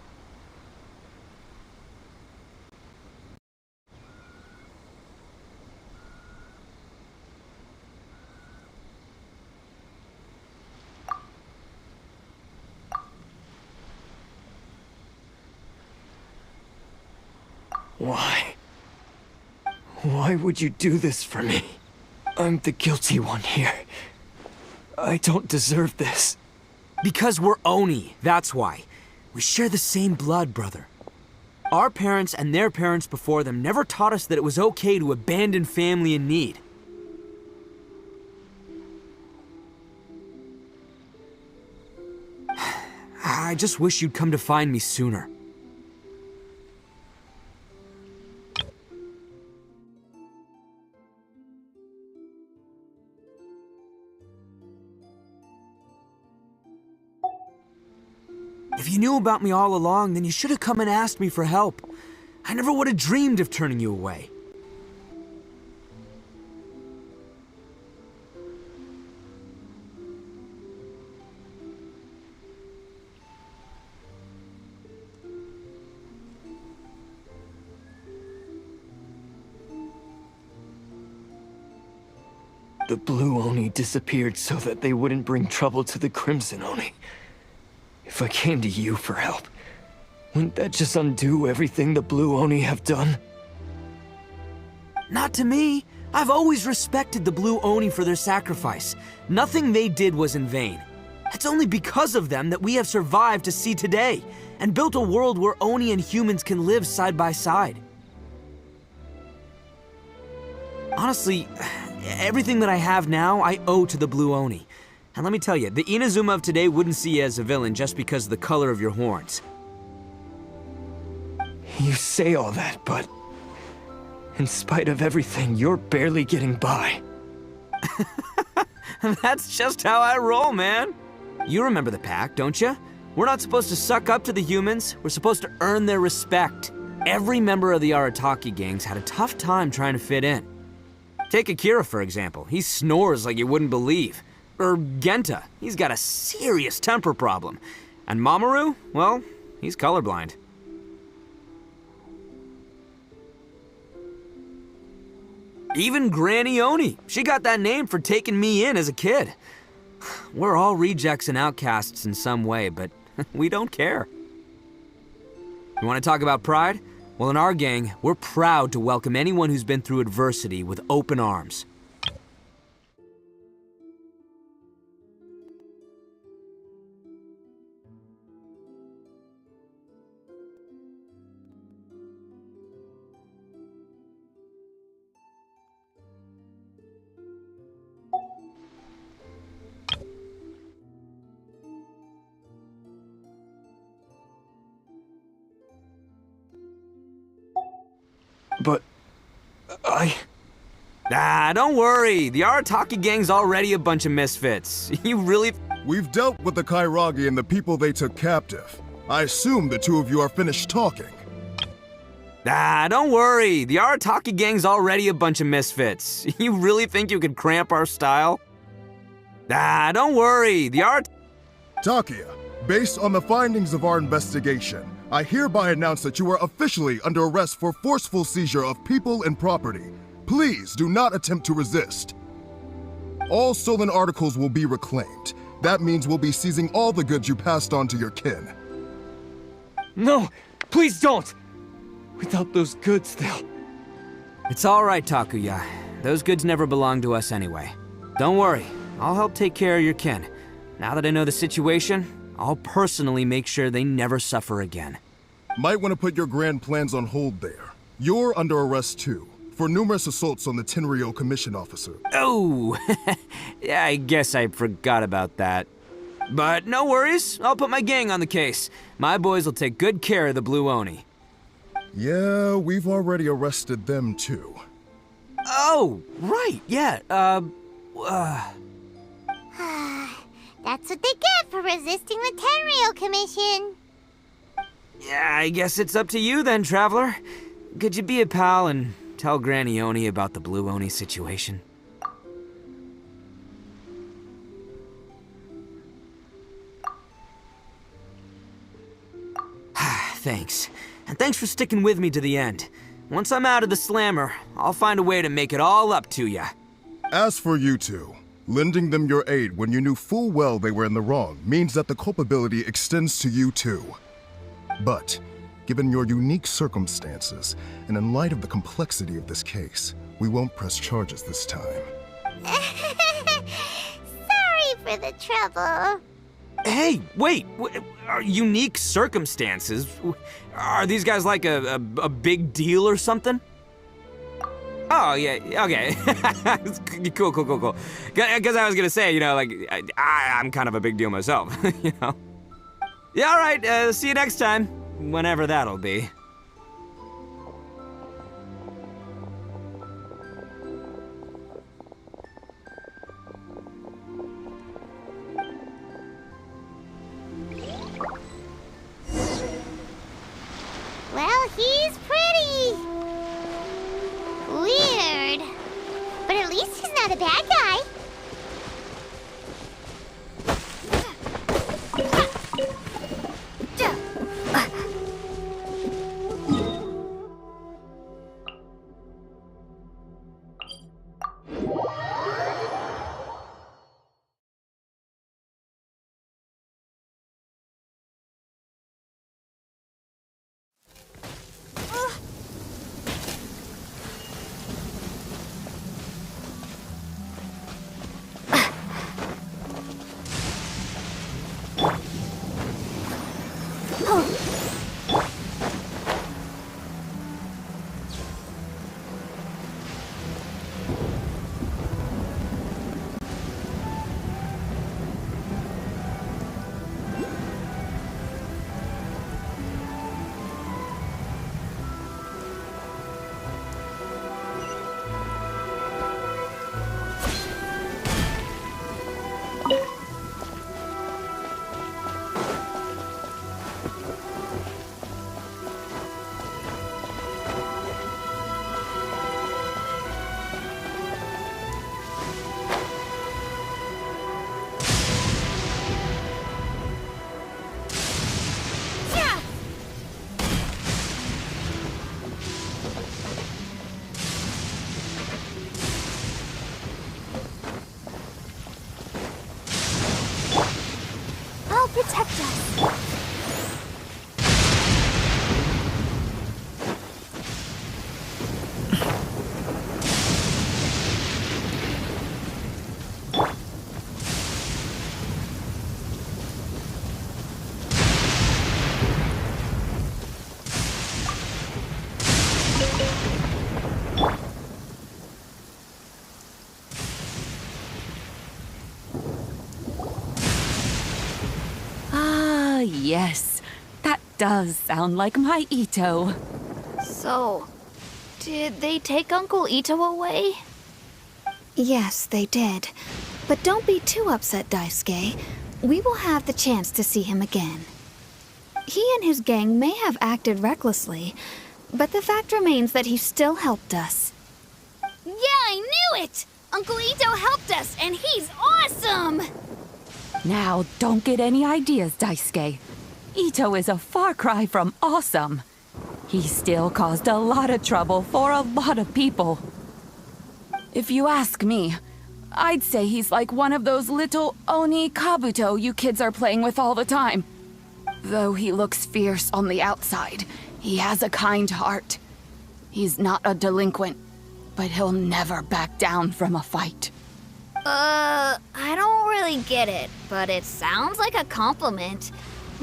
Why? Why would you do this for me? I'm the guilty one here. I don't deserve this. Because we're Oni, that's why. We share the same blood, brother. Our parents and their parents before them never taught us that it was okay to abandon family in need. I just wish you'd come to find me sooner. If you knew about me all along, then you should have come and asked me for help. I never would have dreamed of turning you away. The Blue Oni disappeared so that they wouldn't bring trouble to the Crimson Oni. If I came to you for help, wouldn't that just undo everything the Blue Oni have done? Not to me. I've always respected the Blue Oni for their sacrifice. Nothing they did was in vain. It's only because of them that we have survived to see today, and built a world where Oni and humans can live side by side. Honestly, everything that I have now, I owe to the Blue Oni. And let me tell you, the Inazuma of today wouldn't see you as a villain just because of the color of your horns. You say all that, but in spite of everything, you're barely getting by. That's just how I roll, man. You remember the pact, don't you? We're not supposed to suck up to the humans. We're supposed to earn their respect. Every member of the Arataki gangs had a tough time trying to fit in. Take Akira, for example. He snores like you wouldn't believe. Or Genta. He's got a serious temper problem. And Mamoru, well, he's colorblind. Even Granny Oni. She got that name for taking me in as a kid. We're all rejects and outcasts in some way, but we don't care. You want to talk about pride? Well, in our gang, we're proud to welcome anyone who's been through adversity with open arms. But Ah, don't worry. The Arataki gang's already a bunch of misfits. You really... We've dealt with the Kairagi and the people they took captive. I assume the two of you are finished talking. Ah, don't worry. The Arataki gang's already a bunch of misfits. You really think you could cramp our style? Ah, don't worry. Takia, based on the findings of our investigation, I hereby announce that you are officially under arrest for forceful seizure of people and property. Please do not attempt to resist. All stolen articles will be reclaimed. That means we'll be seizing all the goods you passed on to your kin. No, please don't! Without those goods, they'll... It's all right, Takuya. Those goods never belonged to us anyway. Don't worry. I'll help take care of your kin. Now that I know the situation, I'll personally make sure they never suffer again. Might want to put your grand plans on hold there. You're under arrest too, for numerous assaults on the Tenryo commission officer. Oh, yeah, I guess I forgot about that. But no worries, I'll put my gang on the case. My boys will take good care of the Blue Oni. Yeah, we've already arrested them too. Oh, right, yeah, That's what they get for resisting the Tenryo Commission. Yeah, I guess it's up to you then, Traveler. Could you be a pal and tell Granny Oni about the Blue Oni situation? Thanks. And thanks for sticking with me to the end. Once I'm out of the slammer, I'll find a way to make it all up to ya. As for you two, lending them your aid when you knew full well they were in the wrong means that the culpability extends to you too. But, given your unique circumstances, and in light of the complexity of this case, we won't press charges this time. Sorry for the trouble. Hey, wait! Unique circumstances? Are these guys like a big deal or something? Oh, yeah, okay. Cool. Because I was gonna say, you know, like, I'm kind of a big deal myself, you know? Yeah, alright, see you next time. Whenever that'll be. Well, he's pretty. Weird. But at least he's not a bad guy. protect us. Yes, that does sound like my Itto. So, did they take Uncle Itto away? Yes, they did. But don't be too upset, Daisuke. We will have the chance to see him again. He and his gang may have acted recklessly, but the fact remains that he still helped us. Yeah, I knew it! Uncle Itto helped us, and he's awesome! Now, don't get any ideas, Daisuke. Itto is a far cry from awesome. He still caused a lot of trouble for a lot of people. If you ask me, I'd say he's like one of those little Oni Kabuto you kids are playing with all the time. Though he looks fierce on the outside, he has a kind heart. He's not a delinquent, but he'll never back down from a fight. I don't really get it, but it sounds like a compliment.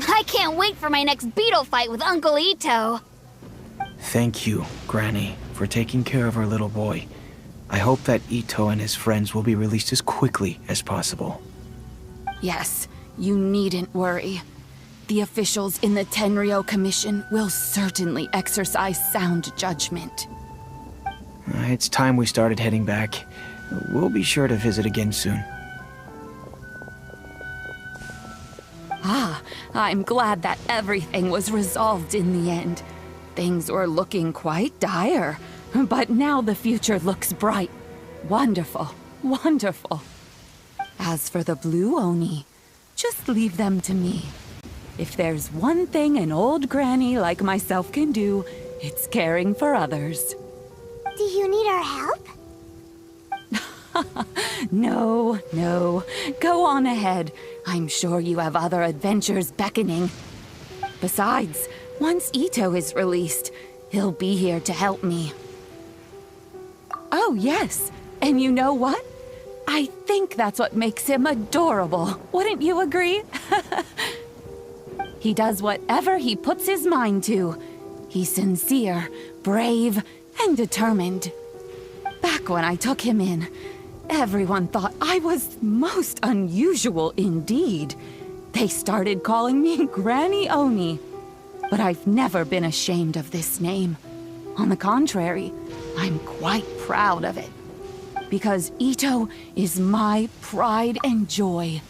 I can't wait for my next beetle fight with Uncle Itto. Thank you, Granny, for taking care of our little boy. I hope that Itto and his friends will be released as quickly as possible. Yes, you needn't worry. The officials in the Tenryo Commission will certainly exercise sound judgment. It's time we started heading back. We'll be sure to visit again soon. Ah, I'm glad that everything was resolved in the end. Things were looking quite dire, but now the future looks bright. Wonderful, wonderful. As for the Blue Oni, just leave them to me. If there's one thing an old granny like myself can do, it's caring for others. Do you need our help? No, no. Go on ahead. I'm sure you have other adventures beckoning. Besides, once Itto is released, he'll be here to help me. Oh, yes. And you know what? I think that's what makes him adorable. Wouldn't you agree? He does whatever he puts his mind to. He's sincere, brave, and determined. Back when I took him in, everyone thought I was most unusual indeed. They started calling me Granny Oni. But I've never been ashamed of this name. On the contrary, I'm quite proud of it. Because Itto is my pride and joy.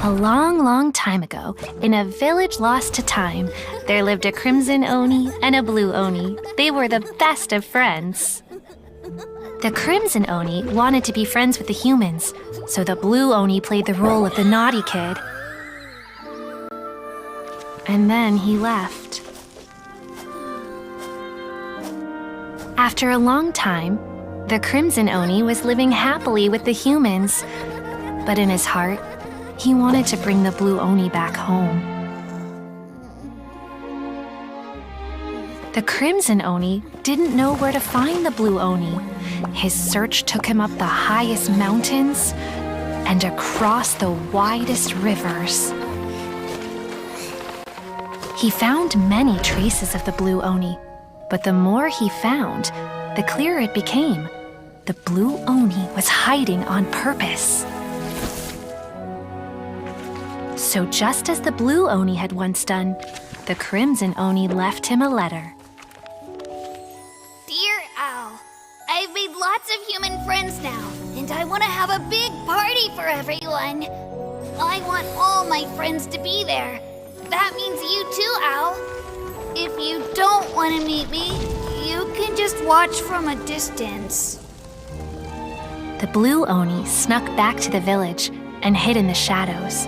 A long, long time ago, in a village lost to time, there lived a Crimson Oni and a Blue Oni. They were the best of friends. The Crimson Oni wanted to be friends with the humans, so the Blue Oni played the role of the naughty kid. And then he left. After a long time, the Crimson Oni was living happily with the humans, but in his heart, he wanted to bring the Blue Oni back home. The Crimson Oni didn't know where to find the Blue Oni. His search took him up the highest mountains and across the widest rivers. He found many traces of the Blue Oni, but the more he found, the clearer it became. The Blue Oni was hiding on purpose. So just as the Blue Oni had once done, the Crimson Oni left him a letter. Dear Owl, I've made lots of human friends now, and I want to have a big party for everyone. I want all my friends to be there. That means you too, Owl. If you don't want to meet me, you can just watch from a distance. The blue Oni snuck back to the village and hid in the shadows.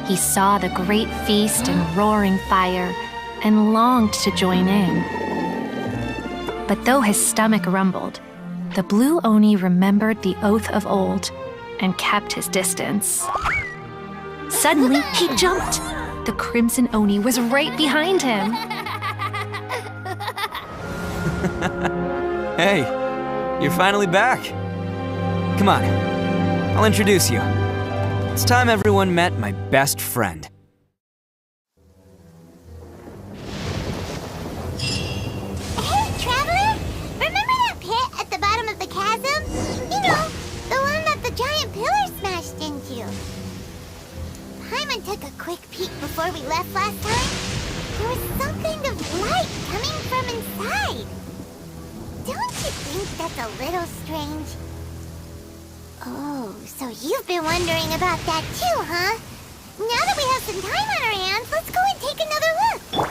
He saw the great feast and roaring fire and longed to join in. But though his stomach rumbled, the blue Oni remembered the oath of old and kept his distance. Suddenly, he jumped. The Crimson Oni was right behind him. Hey, you're finally back. Come on, I'll introduce you. It's time everyone met my best friend. Hey, Traveler! Remember that pit at the bottom of the chasm? You know, the one that the giant pillar smashed into. Paimon took a quick peek before we left last time. There was some kind of light coming from inside. Don't you think that's a little strange? Oh, so you've been wondering about that too, huh? Now that we have some time on our hands, let's go and take another look.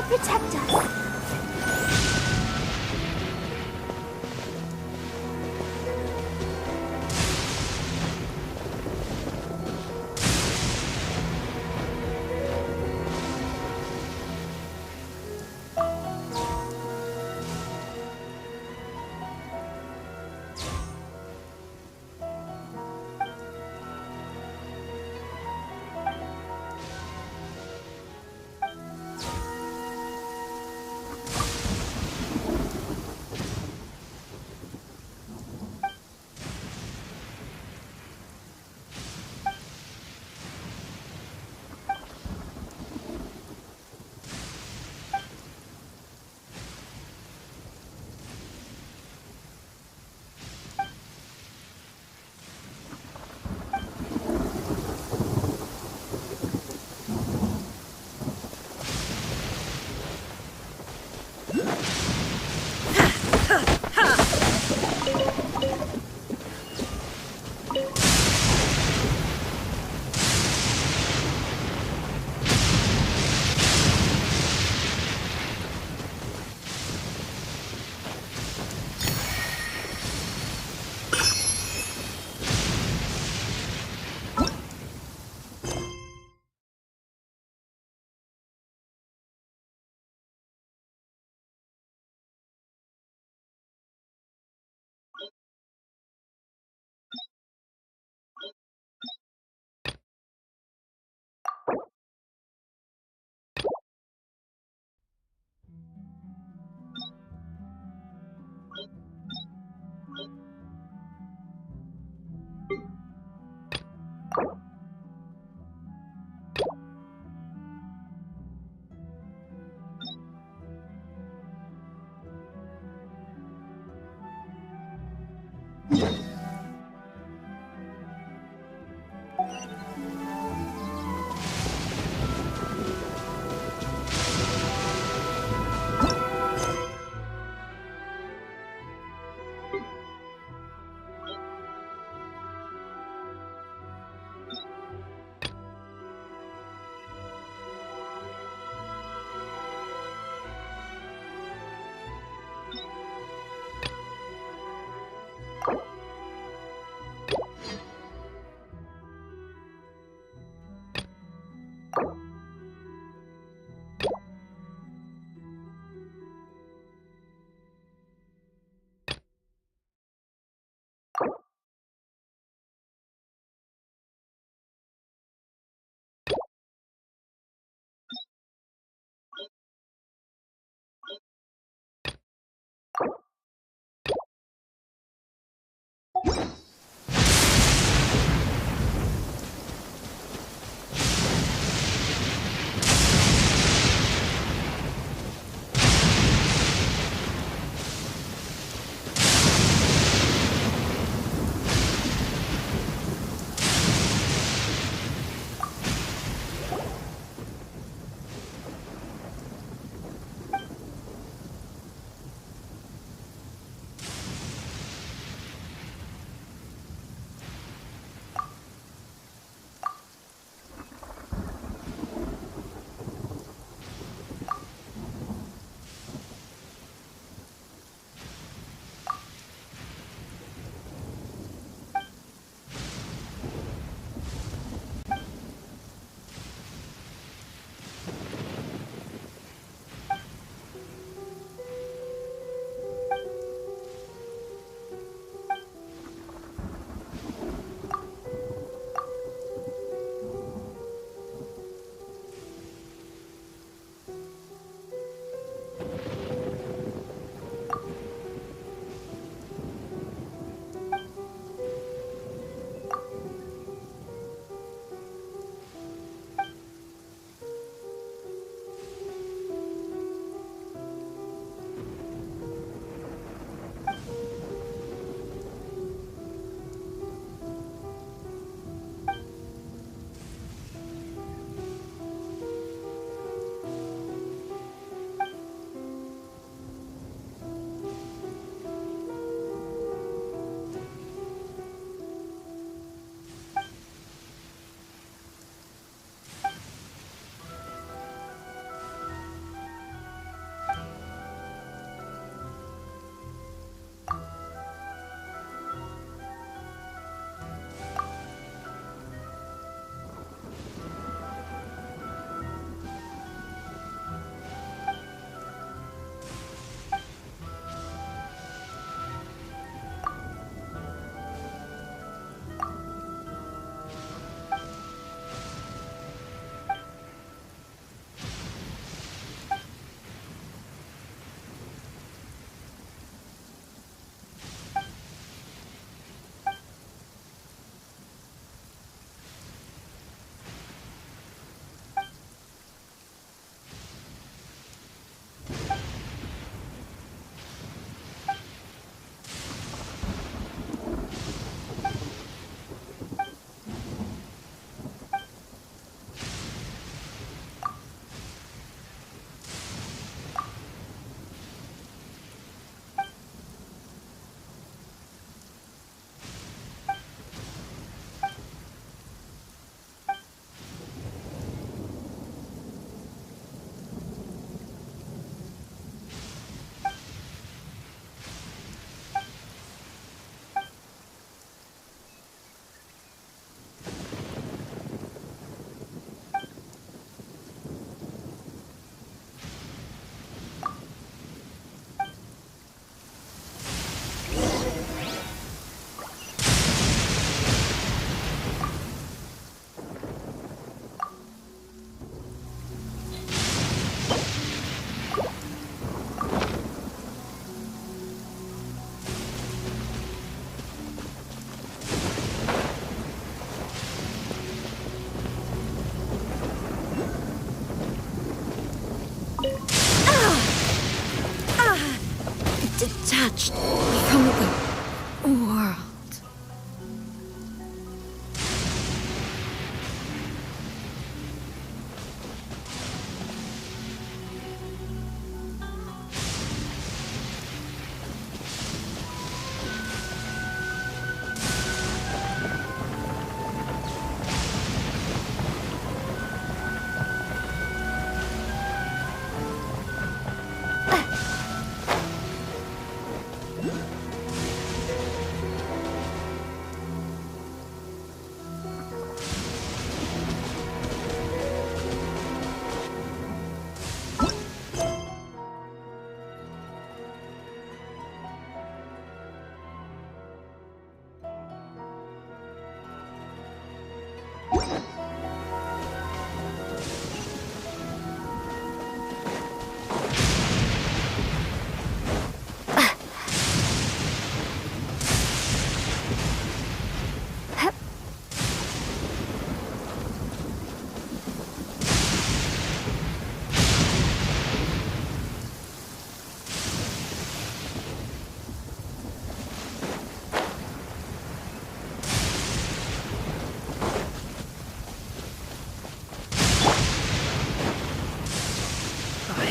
Protect us. Detached from the world.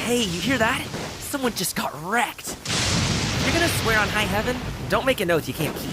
Hey, you hear that? Someone just got wrecked. You're gonna swear on high heaven? Don't make an oath you can't keep.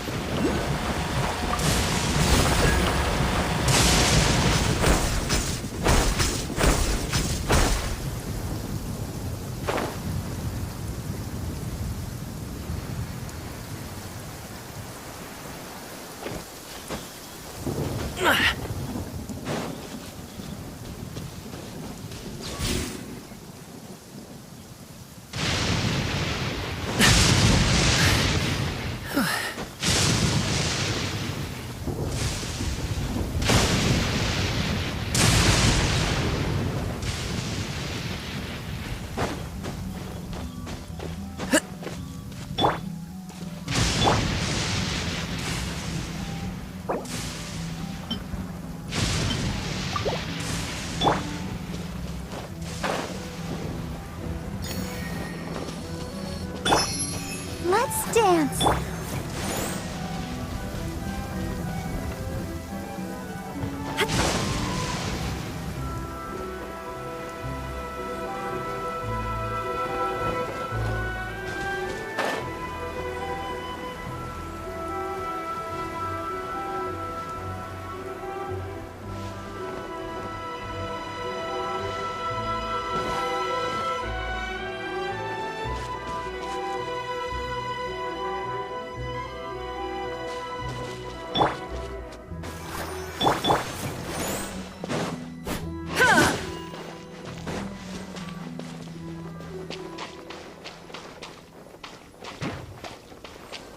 Let's dance.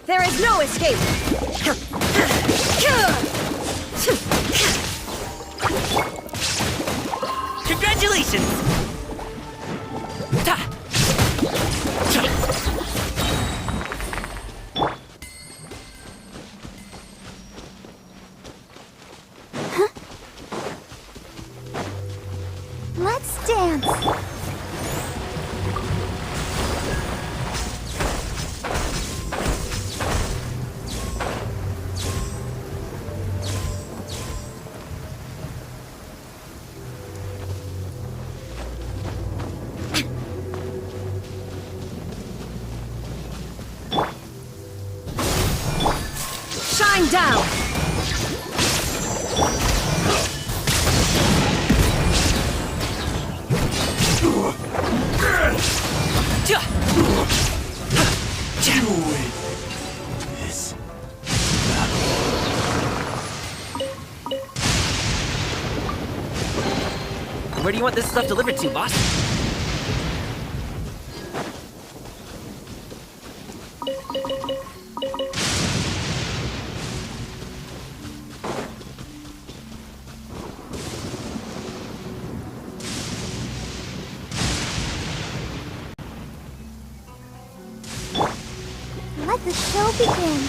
There is no escape! Congratulations! Ta! Let's dance. Shine down! This Where do you want this stuff delivered to, boss? Let the show begin.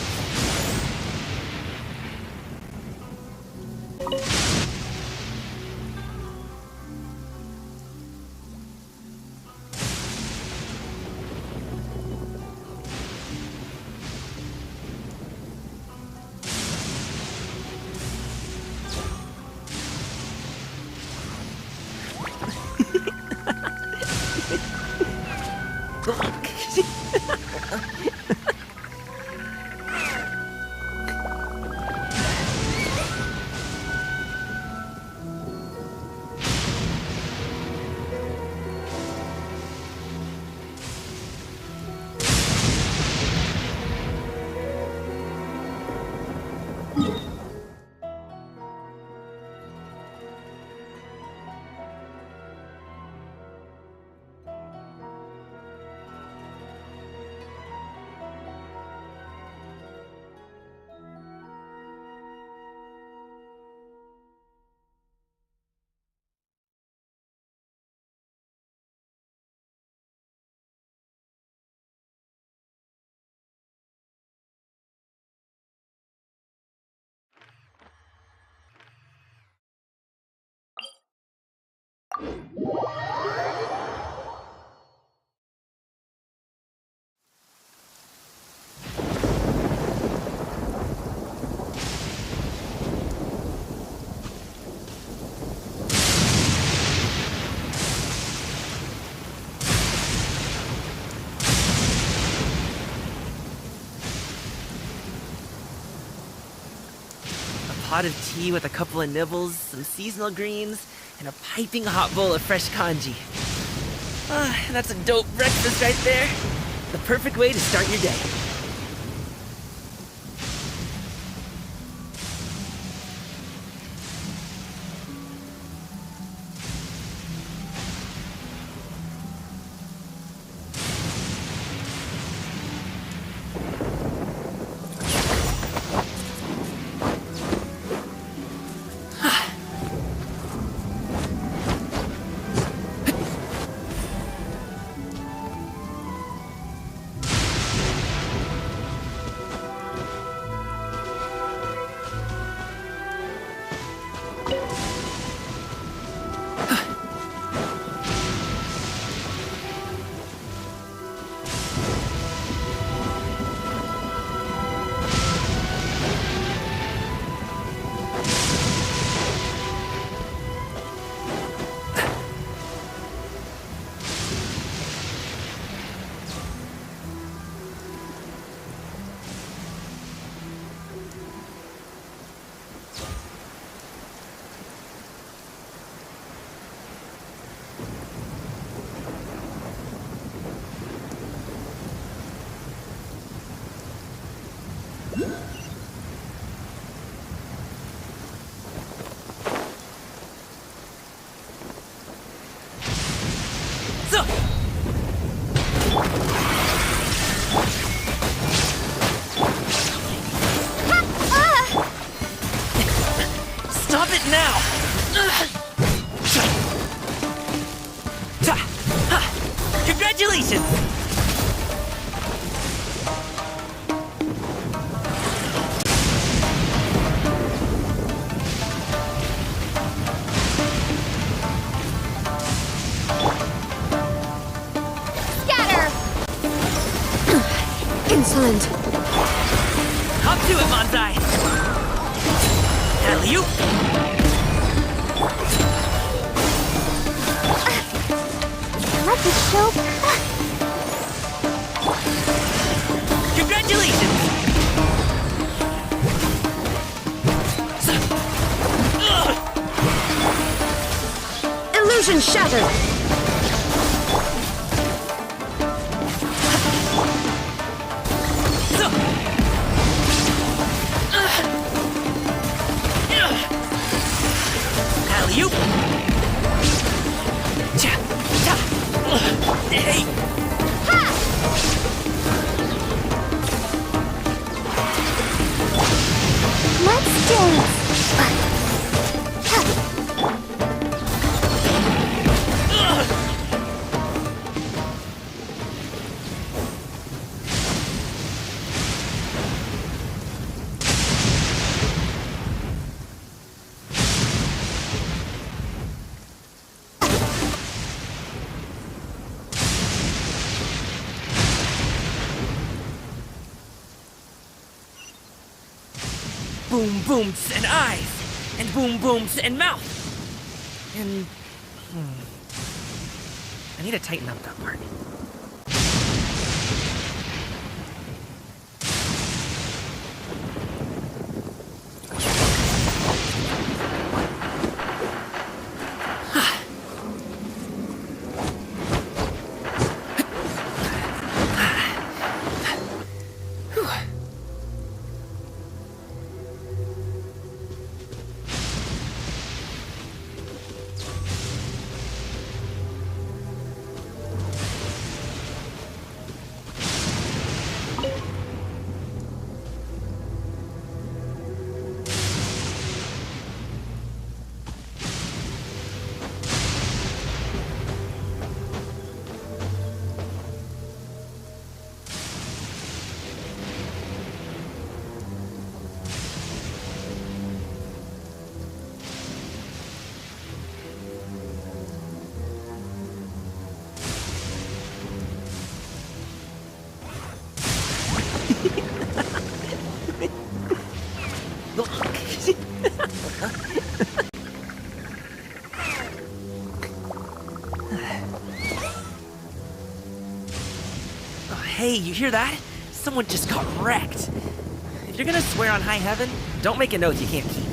Pot of tea with a couple of nibbles, some seasonal greens, and a piping hot bowl of fresh kanji. That's a dope breakfast right there. The perfect way to start your day. Stop it now! Congratulations! Insolent. Hop to it, Manzai! Alley-oop! Let the show. Congratulations! Illusion shattered. Alley-oop! Hey! Let's dance. Boom booms and eyes, and boom booms and mouth. And I need to tighten up that part. you hear that? Someone just got wrecked. If you're gonna swear on high heaven, don't make an oath you can't keep.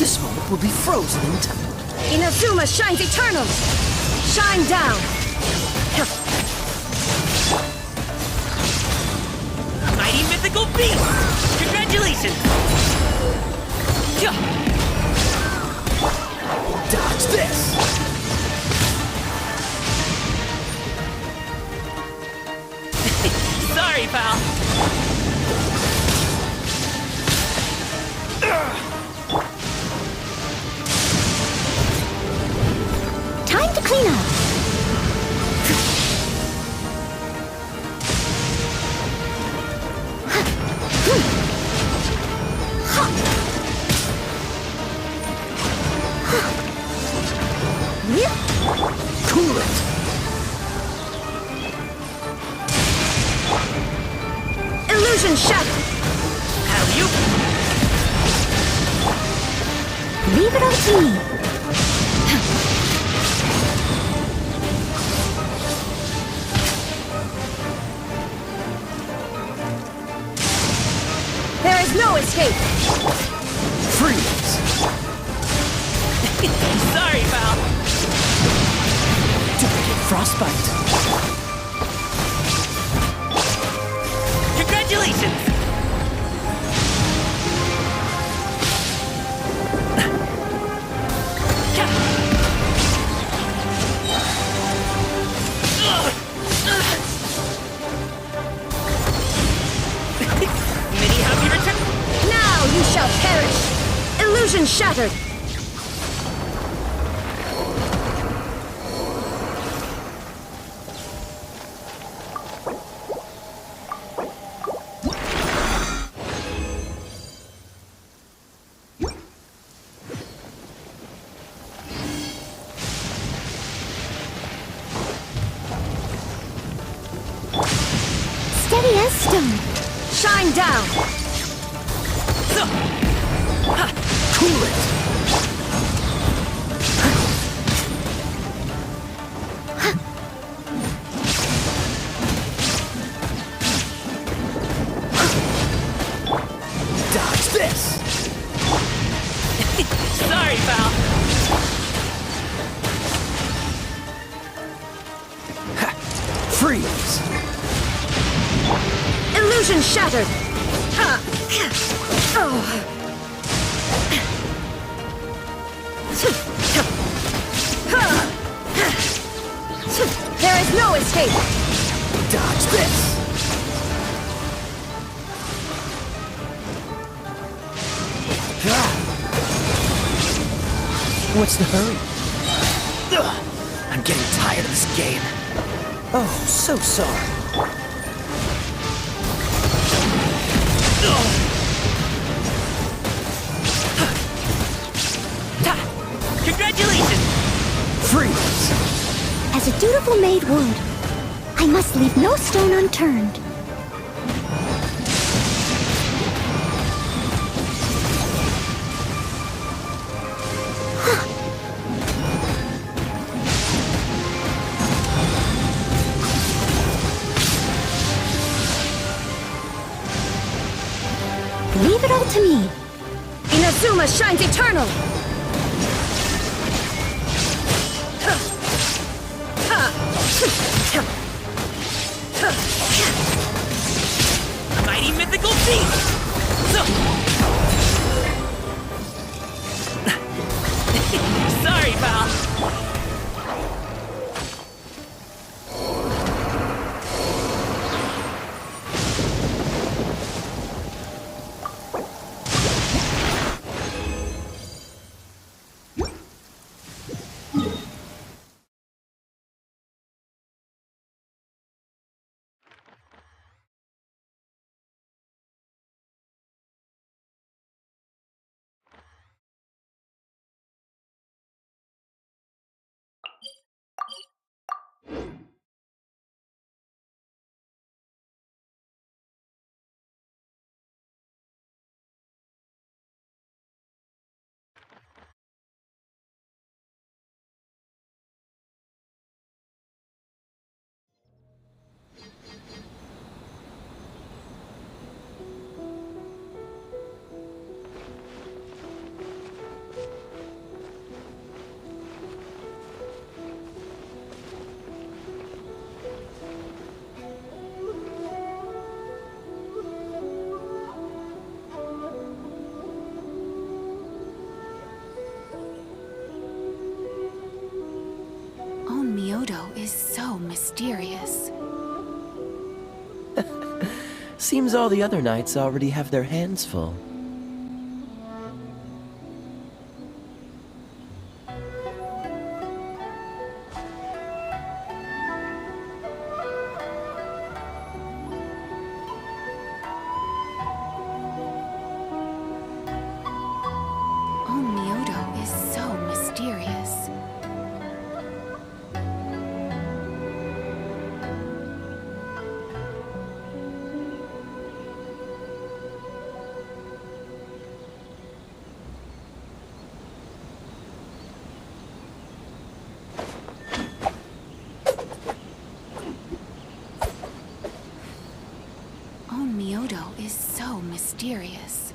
This moment will be frozen in time. Inazuma shines eternal! Shine down! Mighty mythical beast! Congratulations! Dodge this! Sorry, pal. Time to clean up. Cool it! Illusion shatter! Alley-oop! Leave it up to me. is no escape! Freeze! Sorry, pal. Duplicate frostbite. Congratulations! Mini happy return. Now you shall perish! Illusion shattered! Steady as stone. Shine down! Cool it! Dodge this! Sorry, pal. Freeze! Illusion shattered! There is no escape! Dodge this! What's the hurry? I'm getting tired of this game. Oh, so sorry. Congratulations! Freeze! As a dutiful maid would, I must leave no stone unturned. Leave it all to me. Inazuma shines eternal! Mighty mythical beast! Sorry, pal. Itto is so mysterious. Seems all the other knights already have their hands full. Itto is so mysterious. Itto is so mysterious.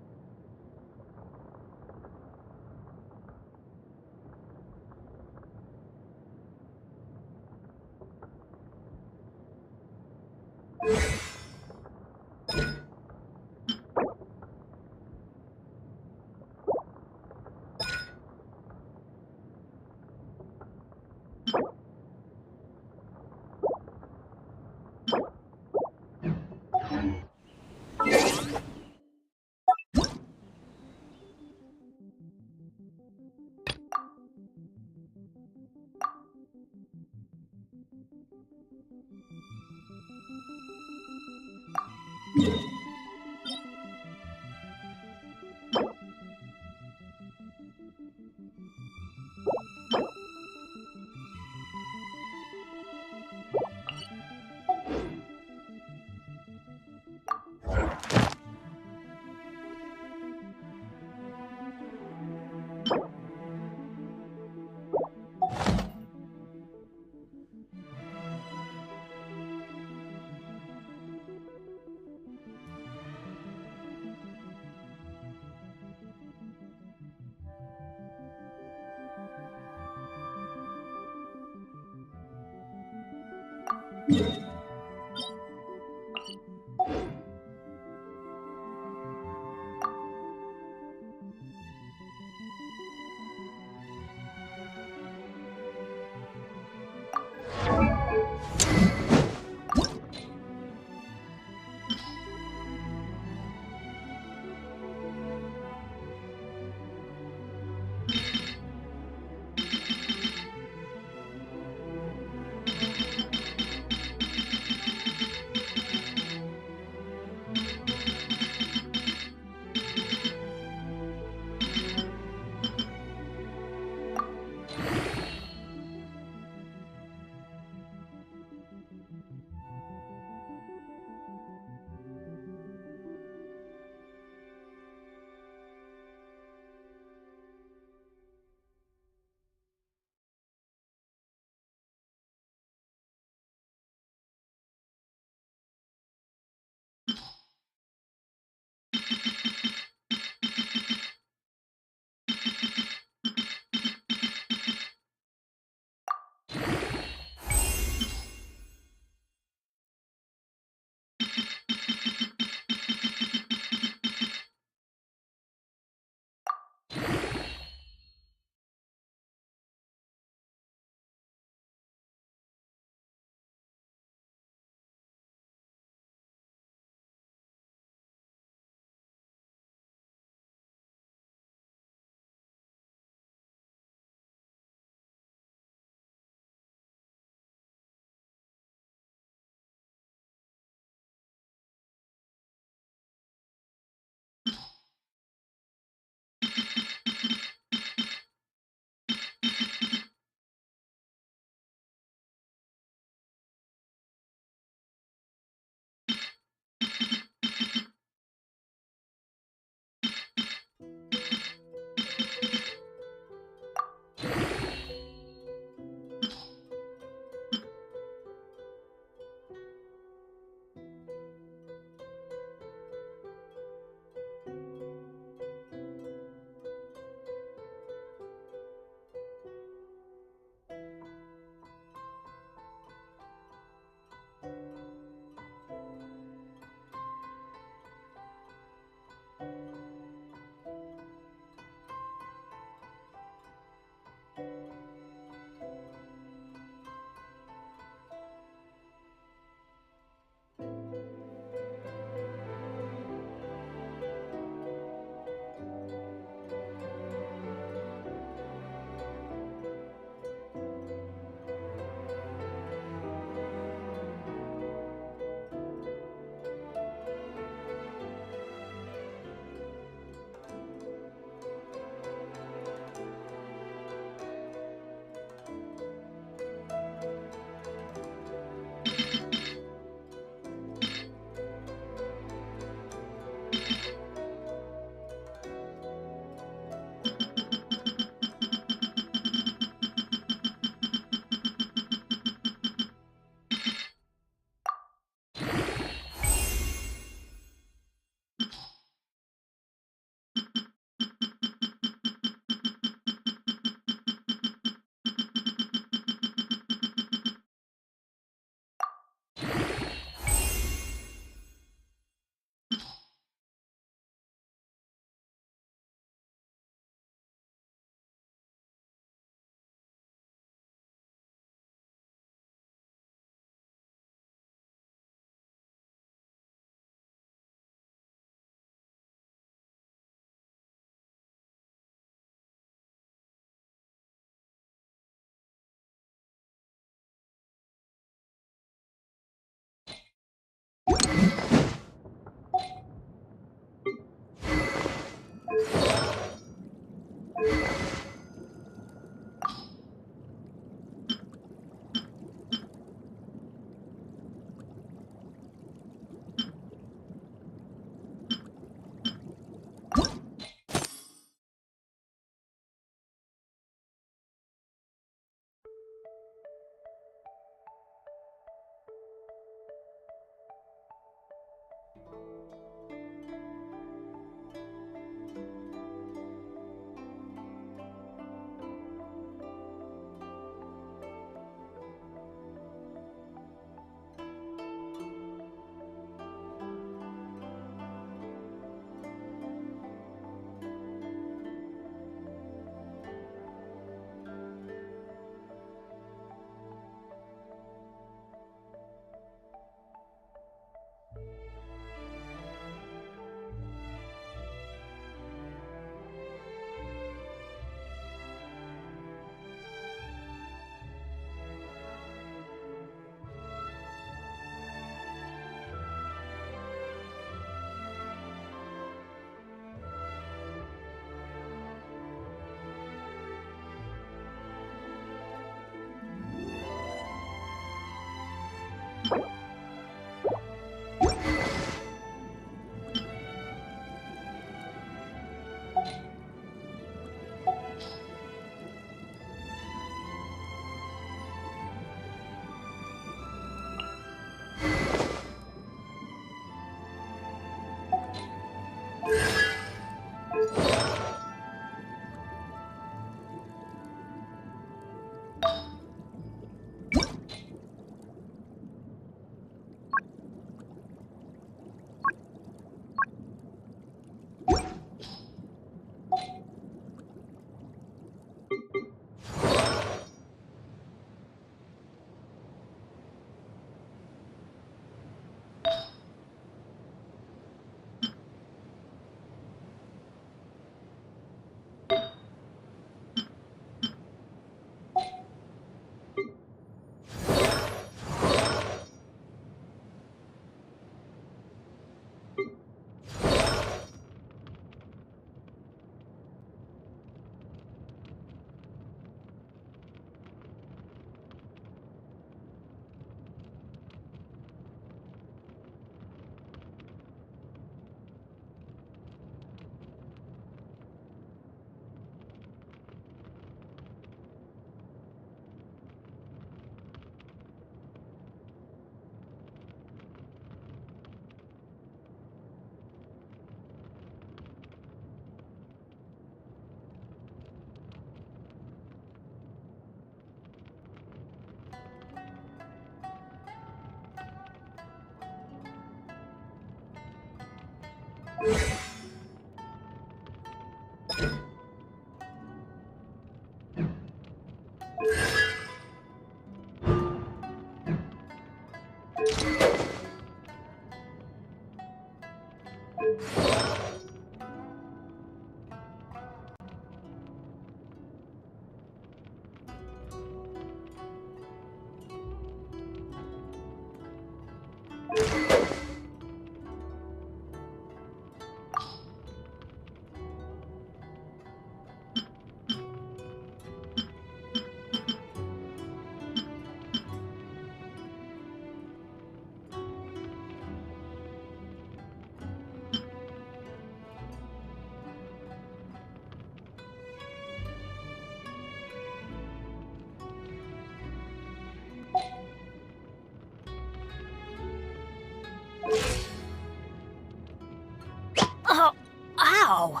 Oh, ow!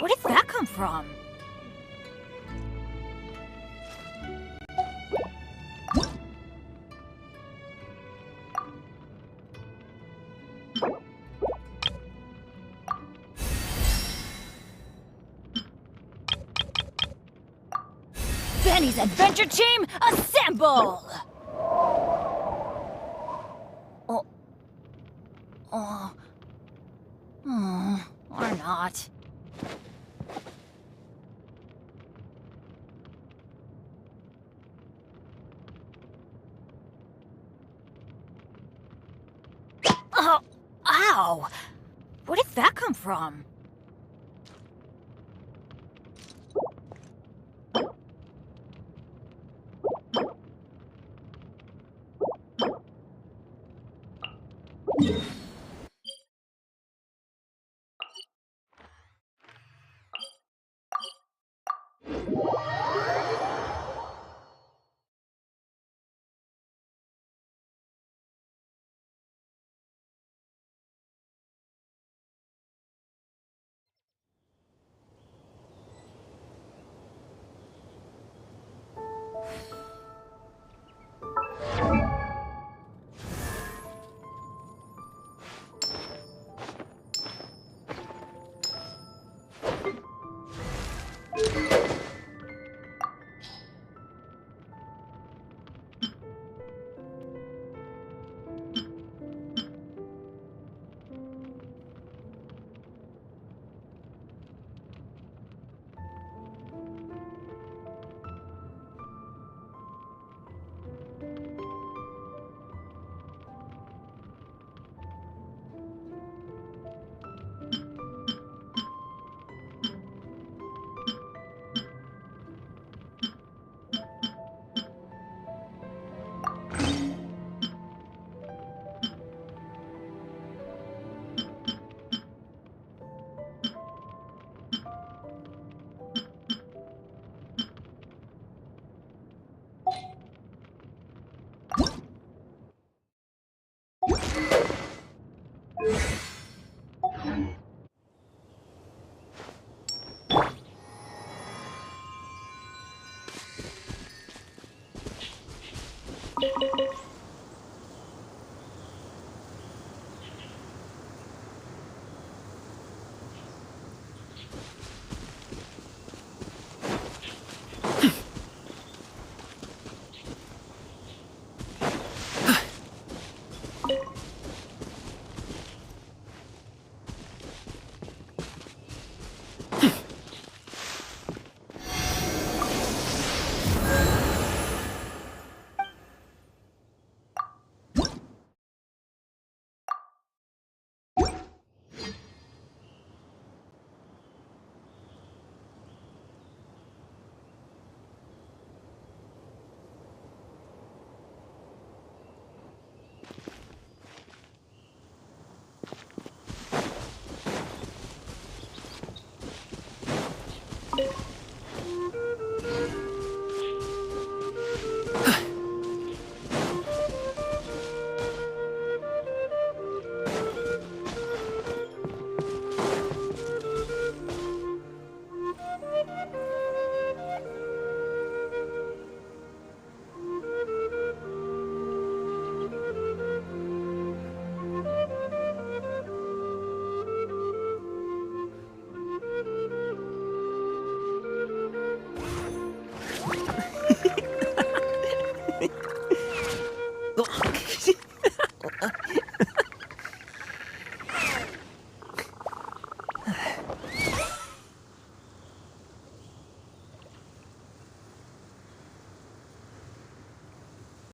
Where did that come from? Benny's Adventure Team, assemble! Or not. Oh, ow! Where did that come from?